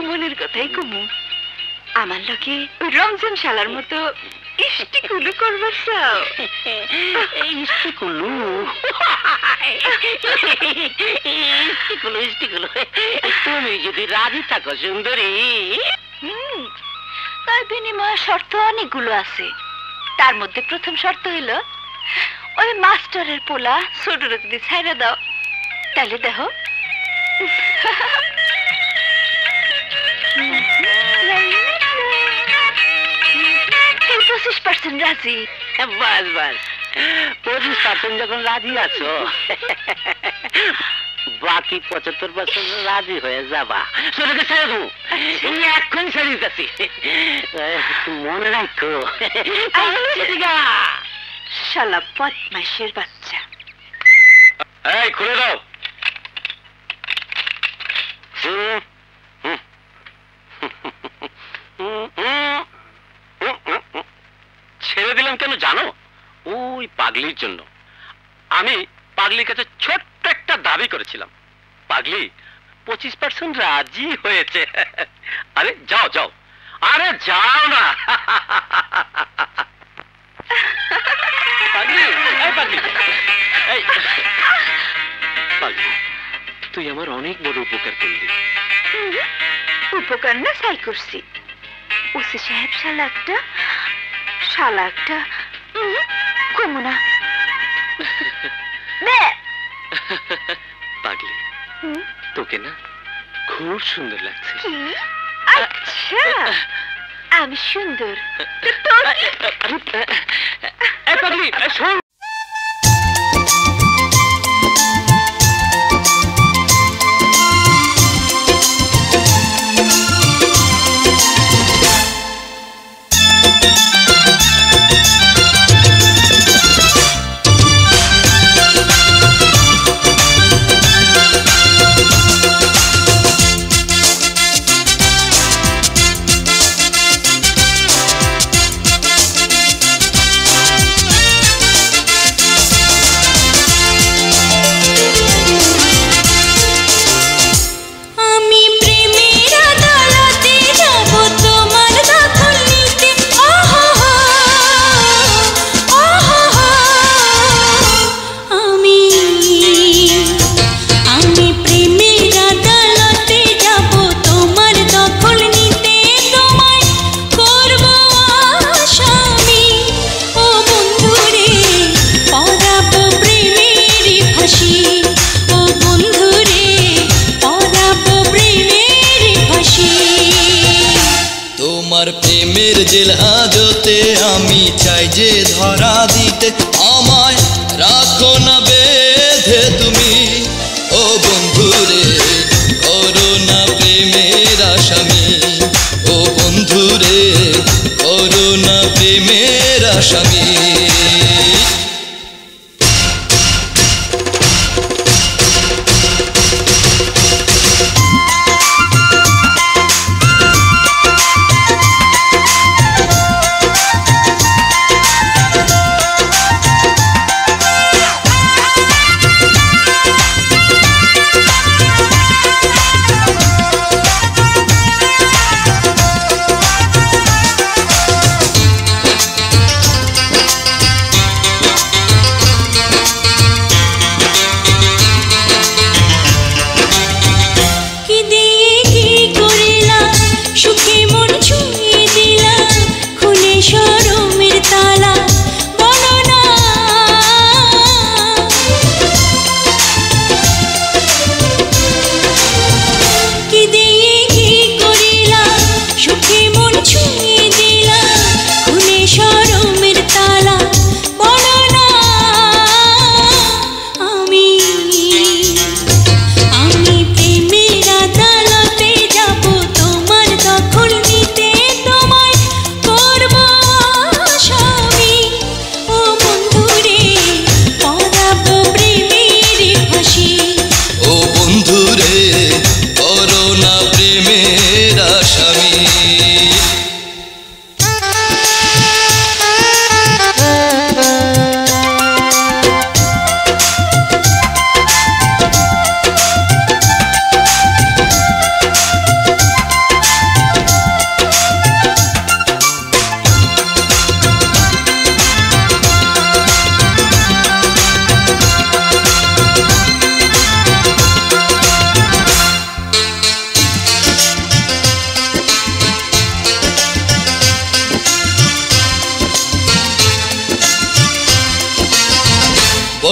মনের কথাই কমু। আমার লোকে ওই রমজান শালার মতো ইষ্টিকুলু করবার চাও? ইষ্টিকুলু ইষ্টিকুলু, তুমি যদি রাজি থাকো সুন্দরী। তার বিনিময়ে শর্ত অনেকগুলো আছে। তার মধ্যে প্রথম শর্ত হইল ওই মাস্টারের পোলা ছোটরে যদি ছাইরা দাও, তাহলে দেখো 25% রাজি। বাস বাস, 25% যখন রাজি আছো, বাকি 75% রাজি হয়ে যাবা। ছোটকে ছেড়ে দেবো, এখন ছেড়ে যাচ্ছি, মনে রাখো। শালা বদমাইশের বাচ্চা। এই খুলে দাও। ছেড়ে দিলাম কেন জানো? ওই পাগলির জন্য। আমি পাগলির কাছে ছোট্ট একটা দাবি করেছিলাম। পাগলি 25% রাজি হয়েছে। আরে যাও যাও, আরে যাও না। পাগলি, এই পাগলি, এই পাগলি, তুই আমার অনেক বড় উপকার করলি। উপকার না সাই করছি। ওসি সাহেব শালা একটা কমুনা। পাগলি, তোকে না খুব সুন্দর লাগছে। আচ্ছা, আমি সুন্দর? পাগলি শোন, প্রেমের জেল হাজতে আমি চাই যে ধরা দিতে, আমায় রাখো না বেঁধে তুমি ও বন্ধুরে, করো না প্রেমের আসামি ও বন্ধুরে, করো না প্রেমের আসামি।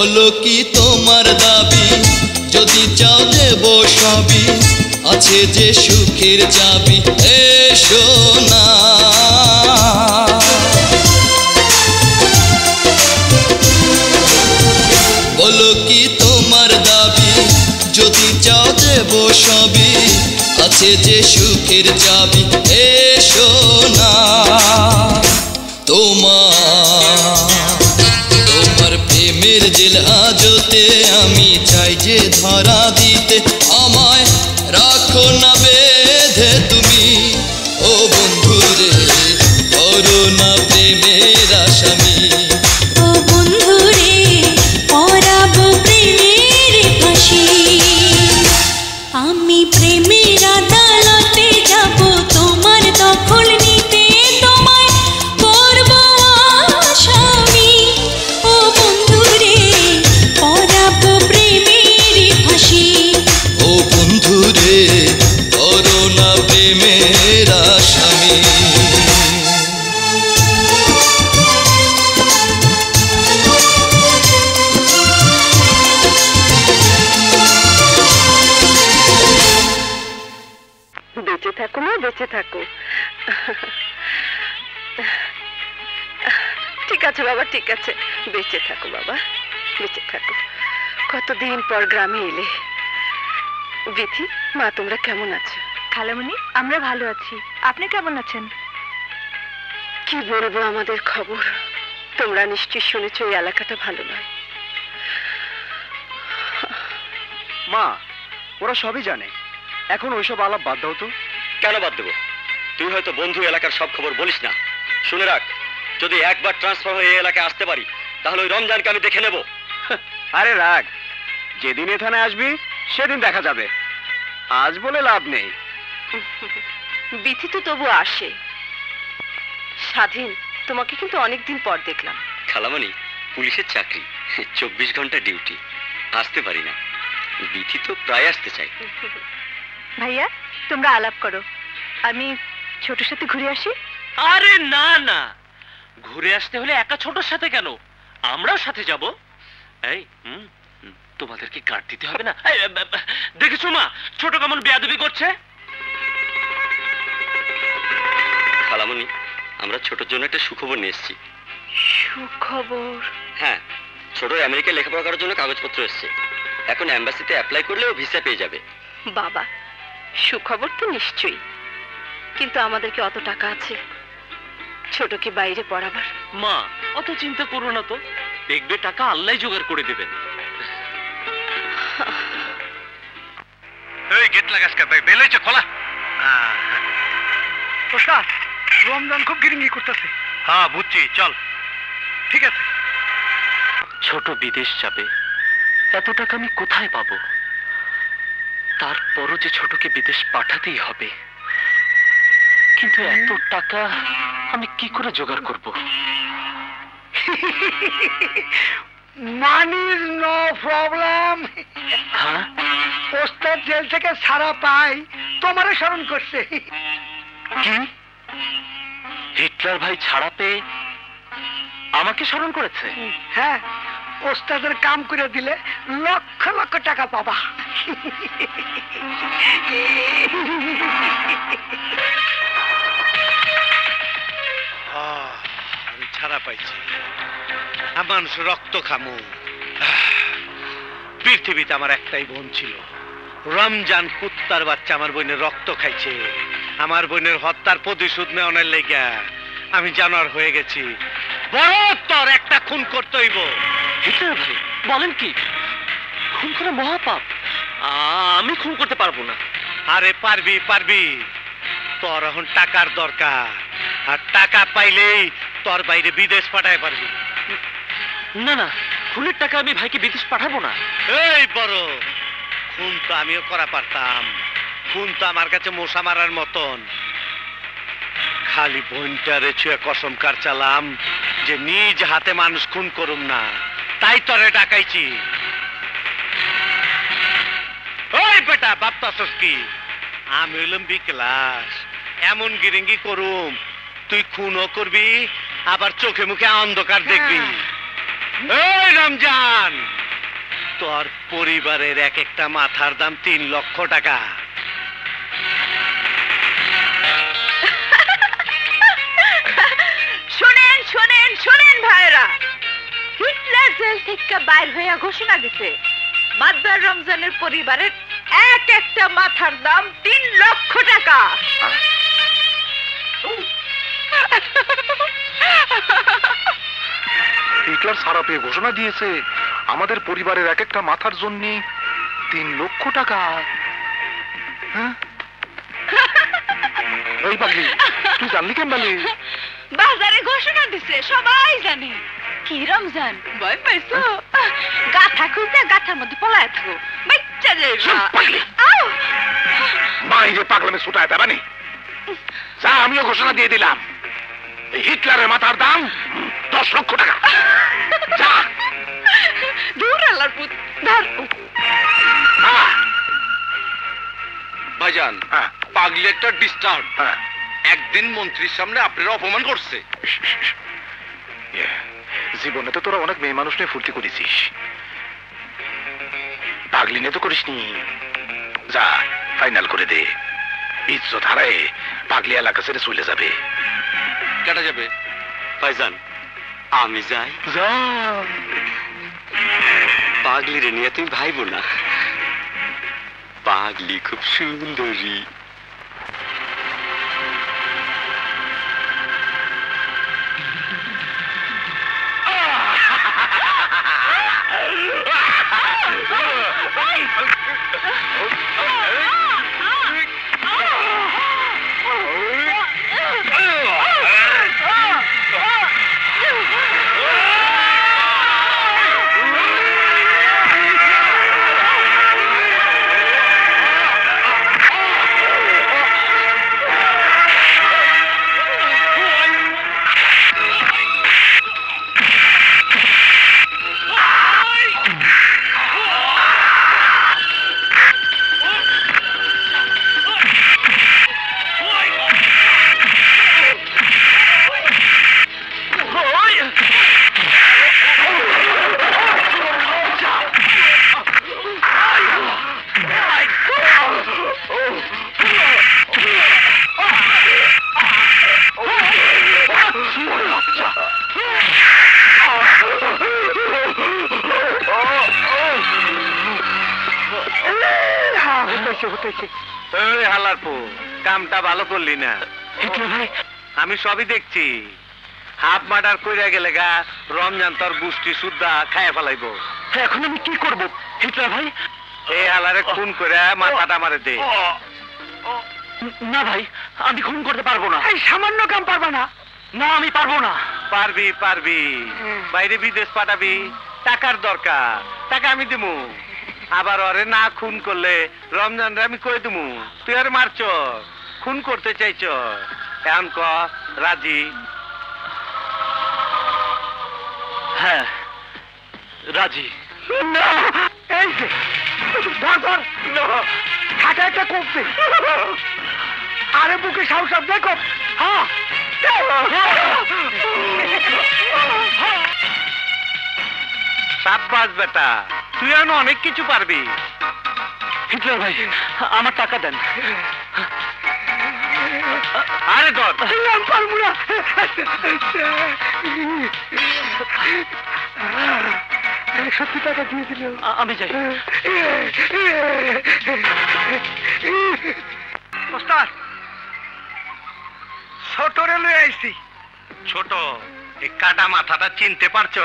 বলো কি তোমার দাবি, যদি চাও দেব সবই, আছে যে সুখের চাবি, এসো না। বলো কি তোমার দাবি, যদি চাও দেব সবই, আছে যে সুখের চাবি, এসো না। তোমার প্রেমের জেল হাজতে আমি চাই যে ধরা দিতে, আমায় রাখো না বেঁধে তুমি, ও বন্ধুরে করো না প্রেমের আসামি। ও বন্ধুরে পরাবো প্রেমের ফাঁসি, আমি প্রেমের আদালতে যাব তোমার দখল নিতে, তোমায় করব আসামি। ও বন্ধুরে পরাবো প্রেমের ফাঁসি। ও বন্ধুরে করো না প্রেমের আসামি। বেঁচে থাকো মা, বেঁচে থাকো। ঠিক আছে বাবা, ঠিক আছে, বেঁচে থাকো বাবা, বেঁচে থাকো। কতদিন পর গ্রামে এলে। বিথি, মা তোমরা কেমন আছো? খালামণি, আমরা ভালো আছি, আপনি কেমন আছেন? কি বলবো আমাদের খবর, তোমরা নিশ্চয়ই শুনেছো এই এলাকাটা ভালো নয়। মা, ওরা সবই জানে, এখন ওইসব আলাপ বাদ দাও তো। কেন বাদ দেবো? তুই হয়তো বন্ধু এলাকার সব খবর বলিস না। শুনে রাখ, যদি একবার ট্রান্সফার হয়ে এই এলাকায় আসতে পারি, তাহলে ওই রমজানকে আমি দেখে নেব। আরে রাগ, যেদিন এ থানায় আসবি সেদিন দেখা যাবে, আজ বলে লাভ নেই। বিথি তো তবু আসে। স্বাধীন, তোমাকে কিন্তু অনেকদিন পর দেখলাম। খালামণি, পুলিশের চাকরি, 24 ঘন্টা ডিউটি, আসতে পারি না। বিথি তো প্রায় আসতে চাই। ভাইয়া, তোমরা আলাপ করো, আমি ছোটর সাথে ঘুরে আসি। আরে না না, ঘুরে আসতে হলে একা ছোটর সাথে কেন, আমরাও সাথে যাব। এই তোমাদেরকে কার্ড দিতে হবে না? দেখেছো মা, ছোট কেমন বেয়াদবি করছে। খালামণি, আমরা ছোটর জন্য একটা সুখবর নিয়ে এসেছি। সুখবর? হ্যাঁ, ছোট আমেরিকায় লেখাপড়া করার জন্য কাগজপত্র এসছে। এখন এম্বাসিতে অ্যাপ্লাই করলেও ভিসা পেয়ে যাবে। বাবা, সুখবর তো নিশ্চয়ই, কিন্তু আমাদেরকে অত টাকা আছে ছোটকে বাইরে পড়াবার? মা, অত চিন্তা করো না তো, দেখবে টাকা আল্লাহ জোগাড় করে দেবেন। এই গেট লাগাস কা, বেল হইছে খোলা। ওস্তাদ, রমজান খুব গিরিঙ্গি করতেছে। হ্যাঁ বুঝছি, চল। ঠিক আছে। ছোট বিদেশ যাবে, এত টাকা আমি কোথায় পাবো? তারপরও যে ছোটকে বিদেশ পাঠাতেই হবে, কিন্তু এত টাকা আমি কি করে জোগাড় করব? Money is no problem. হ্যাঁ, ওস্তাদ জেল থেকে ছাড়া পাই তোমারে স্মরণ করছে। কি? হিটলার ভাই ছাড়া পেয়ে আমাকে স্মরণ করেছে? হ্যাঁ, ওস্তাদের কাম করে দিলে লক্ষ লক্ষ টাকা পাবা। আমি ছাড়া পাইছি, মানুষ রক্ত খামু। পৃথিবীতে আমার একটাই বোন ছিল, রমজান কুত্তার বাচ্চা আমার বোনের রক্ত খাইছে। আমার বোনের হত্যার প্রতিশোধ নেওয়ার লেগা আমি জানোয়ার হয়ে গেছি। বড় তোর একটা খুন করতে হইব। হিটলার ভাই বলেন কি? খুন করা মহাপাপ, আমি খুন করতে পারবো না। আরে পারবি পারবি, তোর এখন টাকার দরকার, আর টাকা পাইলেই তোর বাইরে বিদেশ পাঠায় পারবি। না না, খুনের টাকা আমি ভাইকে বিদেশ পাঠাবো না। এই বড়, খুন তো আমিও করা পারতাম, খুন তো আমার কাছে মশা মারার মতন। খালি বোনটারে ছুঁয়ে কসম কার চালাম যে নিজ হাতে মানুষ খুন করুম না, তাই তোরে ডাকাইছি। ওই বেটা, ভাবতাছস কি আমি হইলাম বি ক্লাস? এমন গিরিঙ্গি করুম, তুই খুনও করবি, আবার চোখে মুখে অন্ধকার দেখবি। এই রমজান, তোর পরিবারের এক একটা মাথার দাম 3 লক্ষ টাকা। শোনেন শোনেন শোনেন ভাইরা, হিটলার জেল থেকে বাইর হইয়া ঘোষণা দিতে মাদ্দার রমজানের পরিবারের এক একটা মাথার দাম 3 লক্ষ টাকা। হিটলার সারা পেয়ে ঘোষণা দিয়েছে আমাদের পরিবারের এক একটা মাথার জন্য 3 লক্ষ টাকা। হ্যাঁ এই পাগলি, তুই জানলি কেন? বলি বাজারে ঘোষণা দিছে, সবাই জানে। কি রমজান, ভয় পাইছো? গাথা খুঁজতে গাথার মধ্যে পলায় থাকো, বাচ্চা যাইবা। মাইরে পাগলামে ছুটায় দেবানি। যা, আমিও ঘোষণা দিয়ে দিলাম, হিটলারের মাথার দাম 10 লক্ষ টাকা। যা দূর আল্লাহর পুত, ধর। ভাইজান, পাগলি একটা ডিস্টার্ব। একদিন মন্ত্রীর সামনে আপনারা অপমান করছে। জীবনে তো তোরা অনেক মেয়ে মানুষ নিয়ে ফুর্তি করেছিস, পাগলি নিয়ে তো করিসনি। যা, ফাইনাল করে দে। ইজ্জত হারায় পাগলি এলাকা ছেড়ে চলে যাবে। কেটে যাবে ভাইজান, আমি যাই। যা, পাগলিরে নিয়ে তুমি ভাইবো না, পাগলি খুব সুন্দরী। কামটা ভালো করলি না ভাই। আমি সবই দেখছি, হাফ মার্ডার কইরা গেলে গা রমজান তোর গুষ্টি সুদ্ধা খাইয়া ফেলাইব। এখন আমি কি করব হিটলার ভাই? এই হালারে খুন করে মাথাটা মারে দে। না ভাই, আমি খুন করতে পারবো না। এই সামান্য কাম পারবা না? না, আমি পারবো না। পারবি পারবি, বাইরে বিদেশ পাঠাবি, টাকার দরকার, টাকা আমি দিমু। আবার ওরে না খুন করলে রমজান আমি কই দিমু তুই আর মারছ, খুন করতে চাইছ। এখন ক রাজি? হ্যাঁ রাজি। না, এই যে ধর ধর, খাটা একটা কমছে। আরে বুকে সাহস আপ, দেখো। হ্যাঁ সাব্বাস বেটা, তুই এখন অনেক কিছু পারবি। হিটলার ভাই, আমার টাকা দেন। আরে ধর, পারবো না। সত্যি টাকা দিয়ে দিল। আমি যাই। ছোট রেলে আইছি। ছোট, এই কাটা মাথাটা চিনতে পারছ?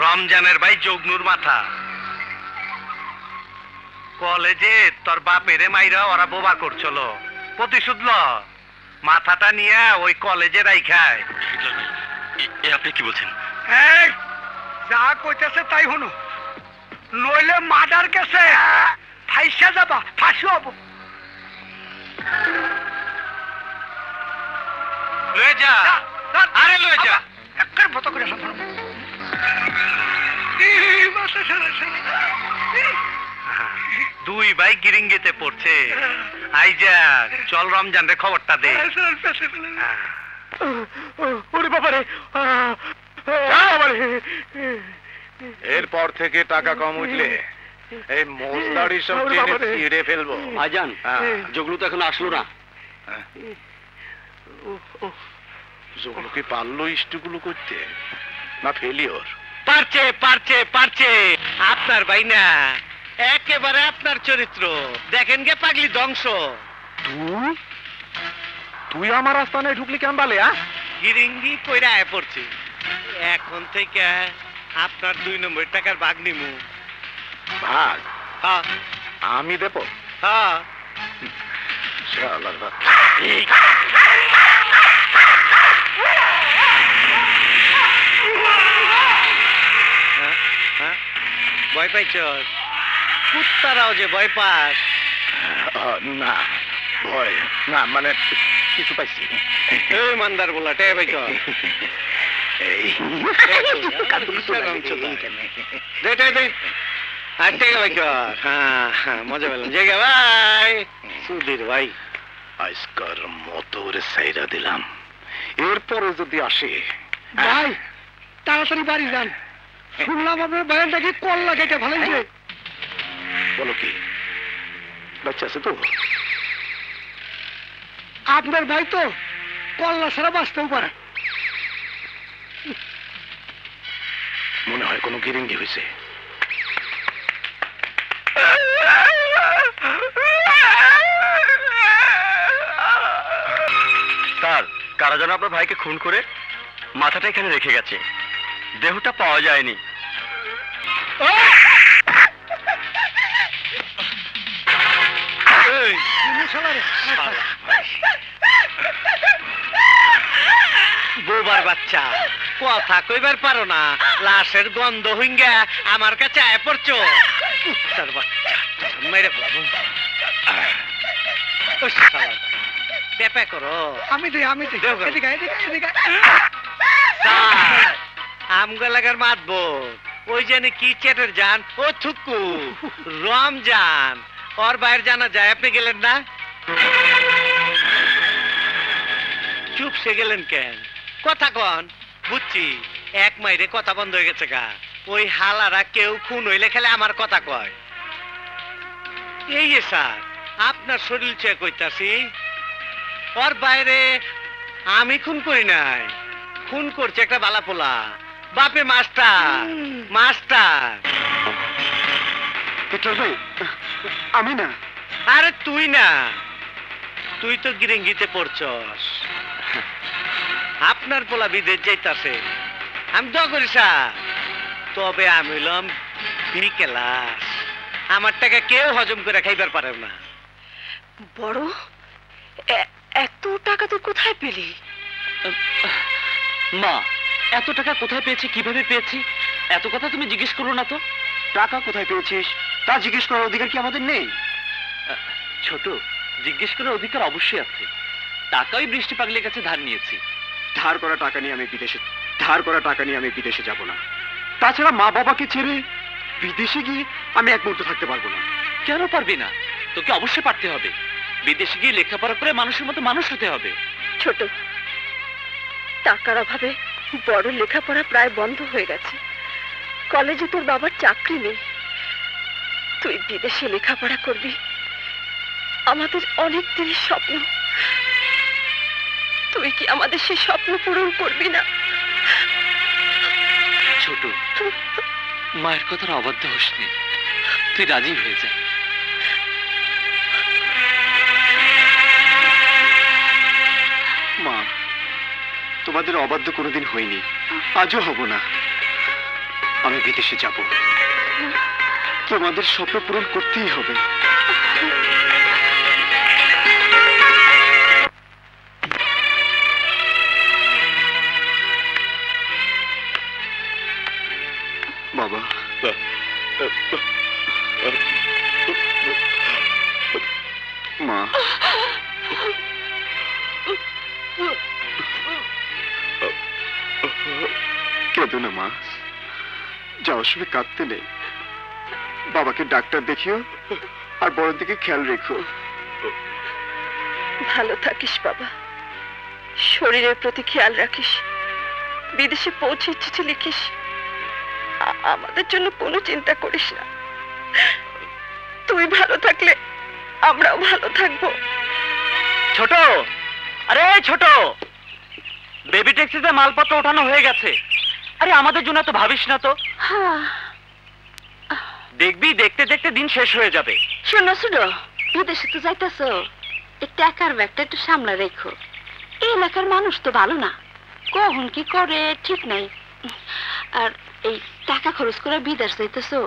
রমজানের ভাই জগনুর মাথা। কলেজে তোর বাপেরে মাইরা ওরা বোবা করছিল, প্রতিশোধ ল। মাথাটা নিয়ে ওই কলেজে রাইখায়। আপনি কি বলছেন? যা কইতেছে তাই হনো, নইলে মার্ডার কেসে ফাইসা যাবা, ফাঁসি হবো। লয়ে যা, আরে লয়ে যা। একের মতো করে দুই ভাই গিরিঙ্গিতে পড়ছে। আইজা চল রমজান রে খবরটা দে। ওরে বাবারে, এরপর থেকে টাকা কম উঠলে এই মোজদাড়ি সব ছিঁড়ে ফেলবো। ভাইজান, জগলু তো এখন আসলো না। জগলু কি পারলো ইষ্টগুলো করতে, না ফেলিওর? পারছে পারছে পারছে। আপনার ভাই না, একেবারে আপনার চরিত্র। দেখেন গে পাগলি ধ্বংস। তুই আমার আস্তানে ঢুকলি কেন বালে? গিরিঙ্গি কইরা আয় পড়ছি। এখন থেকে আপনার 2 নম্বর টাকার ভাগ নিমু। ভাগ? হ্যাঁ। আমি দেব? হ্যাঁ। শালার বাপ। ভয় পাইছ? কুত্তারাও যে ভয় পাস? না ভয় না, মানে কিছু পাইছি। এই মান্দার বলা টে ভাই মজা পেলাম। জায়গা ভাই সুধীর ভাই, আজকার মতো সাইরা দিলাম। এরপরে যদি আসে ভাই তাড়াতাড়ি বাড়ি যান। শুনলাম আপনার ভাইয়েরটাকে কল্লা কেটে ফেলেছে। বলো কি বাচ্চা আছে তো? আপনার ভাই তো কল্লা ছাড়া বাঁচতেও পারে। মনে হয় কোনো গিরিঙ্গি হয়েছে। স্যার, কারা যেন আপনার ভাইকে খুন করে মাথাটা এখানে রেখে গেছে, দেহটা পাওয়া যায়নি। বোবার বাচ্চা, কথা কইবার পারো না, লাশের গন্ধ হইঙ্গা আমার কাছে আয় পড়ছো। কুত্তার বাচ্চা, মেরে ফেলাবো। পেপে করো। আমি দিই এদিকে এদিকে এদিকে। আমগা লাগার মাতবো ওই জানি কি চেটের জান, ও থুকু রমজান, ওর বাইরে জানা যায়। আপনি গেলেন না? চুপ সে গেলেন কেন? কথা কন। বুঝছি এক মাইরে কথা বন্ধ হয়ে গেছে গা। ওই হালারা কেউ খুন হইলে খেলে আমার কথা কয়। এই যে স্যার, আপনার শরীর চেয়ে কইতাছি, ওর বাইরে আমি খুন করি নাই, খুন করছে একটা বালা পোলা। বাপে মাস্টার মাস্টার। আমি না। আরে তুই না, তুই তো গিরিঙ্গিতে পড়ছস। আপনার পোলা বিদেশ যাইতাছে, আমি দোয়া করি স্যার। তবে আমি হইলাম বিকেলাস, আমার টাকা কেউ হজম করে খাইবার পারে না। বড় এত টাকা তুই কোথায় পেলি? মা, এত টাকা কোথায় পেয়েছি, কিভাবে পেয়েছি, এত কথা তুমি জিজ্ঞেস করো না তো। টাকা কোথায় পেয়েছিস তা জিজ্ঞেস করার অধিকার কি আমাদের নেই? ছোট, জিজ্ঞেস করার অধিকার অবশ্যই আছে। টাকাই বৃষ্টি পাগলের কাছে ধার নিয়েছি। ধার করা টাকা নিয়ে আমি বিদেশে যাব না। তাছাড়া মা বাবাকে ছেড়ে বিদেশে গিয়ে আমি এক মুহূর্ত থাকতে পারবো না। কেন পারবি না? তোকে অবশ্যই পারতে হবে। বিদেশে গিয়ে লেখাপড়া করে মানুষের মতো মানুষ হতে হবে। ছোট, টাকার অভাবে বড় লেখাপড়া প্রায় বন্ধ হয়ে গেছে। কলেজে তোর বাবার চাকরি নেই, তুই বিদেশে লেখাপড়া করবি, আমাদের অনেক দিনের স্বপ্ন। তুই কি আমাদের সেই স্বপ্ন পূরণ করবি না? ছোট, মায়ের কথার অবাধ্য হোসনি, তুই রাজি হয়ে যা। মা, তোমাদের অবাধ্য কোনোদিন হয়নি, আজও হব না। আমি বিদেশে যাব, তোমাদের স্বপ্ন পূরণ করতেই হবে। বাবা, মা, কেঁদো না মা, যাওয়ার সময় কাঁদতে নেই। বাবাকে ডাক্তার দেখিও আর বড় দিকে খেয়াল রেখো। ভালো থাকিস বাবা, শরীরের প্রতি খেয়াল রাখিস। বিদেশে পৌঁছে চিঠি লিখিস। আমাদের জন্য কোনো চিন্তা করিস না, তুই ভালো থাকলে আমরাও ভালো থাকবো। ছোট, আরে ছোট, বেবি ট্যাক্সিতে মালপত্র ওঠানো হয়ে গেছে। আরে আমাদের জন্য তো ভাবিস না তো। দেখবি দেখতে দেখতে দিন শেষ হয়ে যাবে। শোনো শোনো, বিদেশে তো যাইতেছো, এই টাকার ব্যাগটা একটু সামলা রেখো। এই এলাকার মানুষ তো ভালো না, কখন কি করে ঠিক নাই। আর এই টাকা খরচ করে বিদেশ যাইতেছো,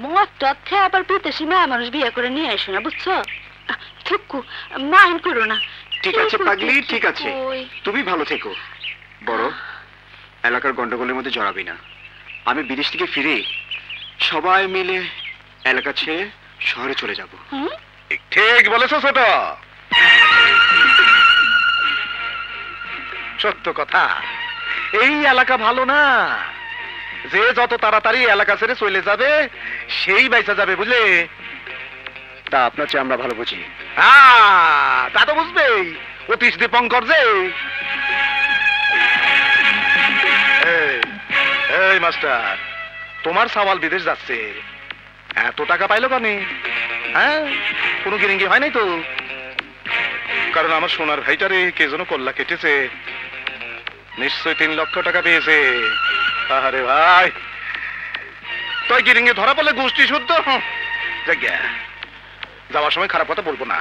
মদ টদ খেয়ে আবার বিদেশি মেয়ে মানুষ বিয়ে করে নিয়ে আসো না, বুঝছো? থুকু মাইন্ড করো না। ঠিক আছে পাগলি, ঠিক আছে, তুমি ভালো থেকো। বড় এলাকার গন্ডগোলের মধ্যে জড়াবি না। আমি বিদেশ থেকে ফিরে সবাই মিলে এলাকা ছেড়ে শহরে চলে যাব। ঠিক বলেছো ছোট, সত্য কথা। এই এলাকা ভালো না, যে যত তাড়াতাড়ি এলাকা ছেড়ে চলে যাবে সেই বাইসা যাবে, বুঝলে? তা আপনার চেয়ে আমরা ভালো বুঝি। তা তো বুঝবেই, অতীশ দীপঙ্কর যে। এই মাস্টার, তোমার সাওয়াল বিদেশ যাচ্ছে, এত টাকা পাইলো কানে? হ্যাঁ, কোনো গিরিঙ্গি হয় নাই তো? কারণ আমার সোনার ভাইটারে কে যেন কল্লা কেটেছে, নিশ্চয় 3 লক্ষ টাকা পেয়েছে। আরে ভাই, তুই গিরিঙ্গি ধরা পড়লে গোষ্ঠী শুদ্ধ। যাওয়ার সময় খারাপ কথা বলবো না।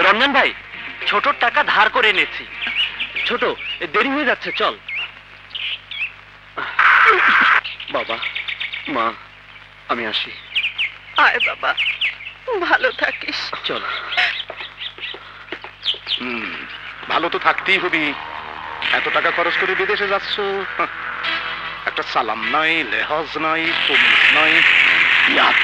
রঞ্জন ভাই, ছোটর টাকা ধার করে এনেছি। ছোট, দেরি হয়ে যাচ্ছে, চল। বাবা মা, আমি আসি। আয় বাবা, ভালো থাকিস। চল। ভালো তো থাকতেই হবি, এত টাকা খরচ করে বিদেশে যাচ্ছ। একটা সালাম নাই, লেহজ নাই, তমিজ নাই, ইয়াদ।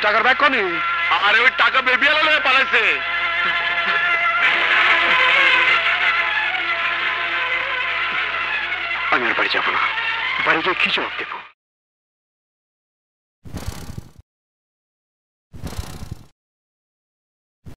টাকার ব্যাগ কনে? আরে ওই টাকা বেবিয়ালা লয়ে পালাইছে। আমি আর বাড়ি যাবো না, বাড়ি গিয়ে কি জবাব দেবো?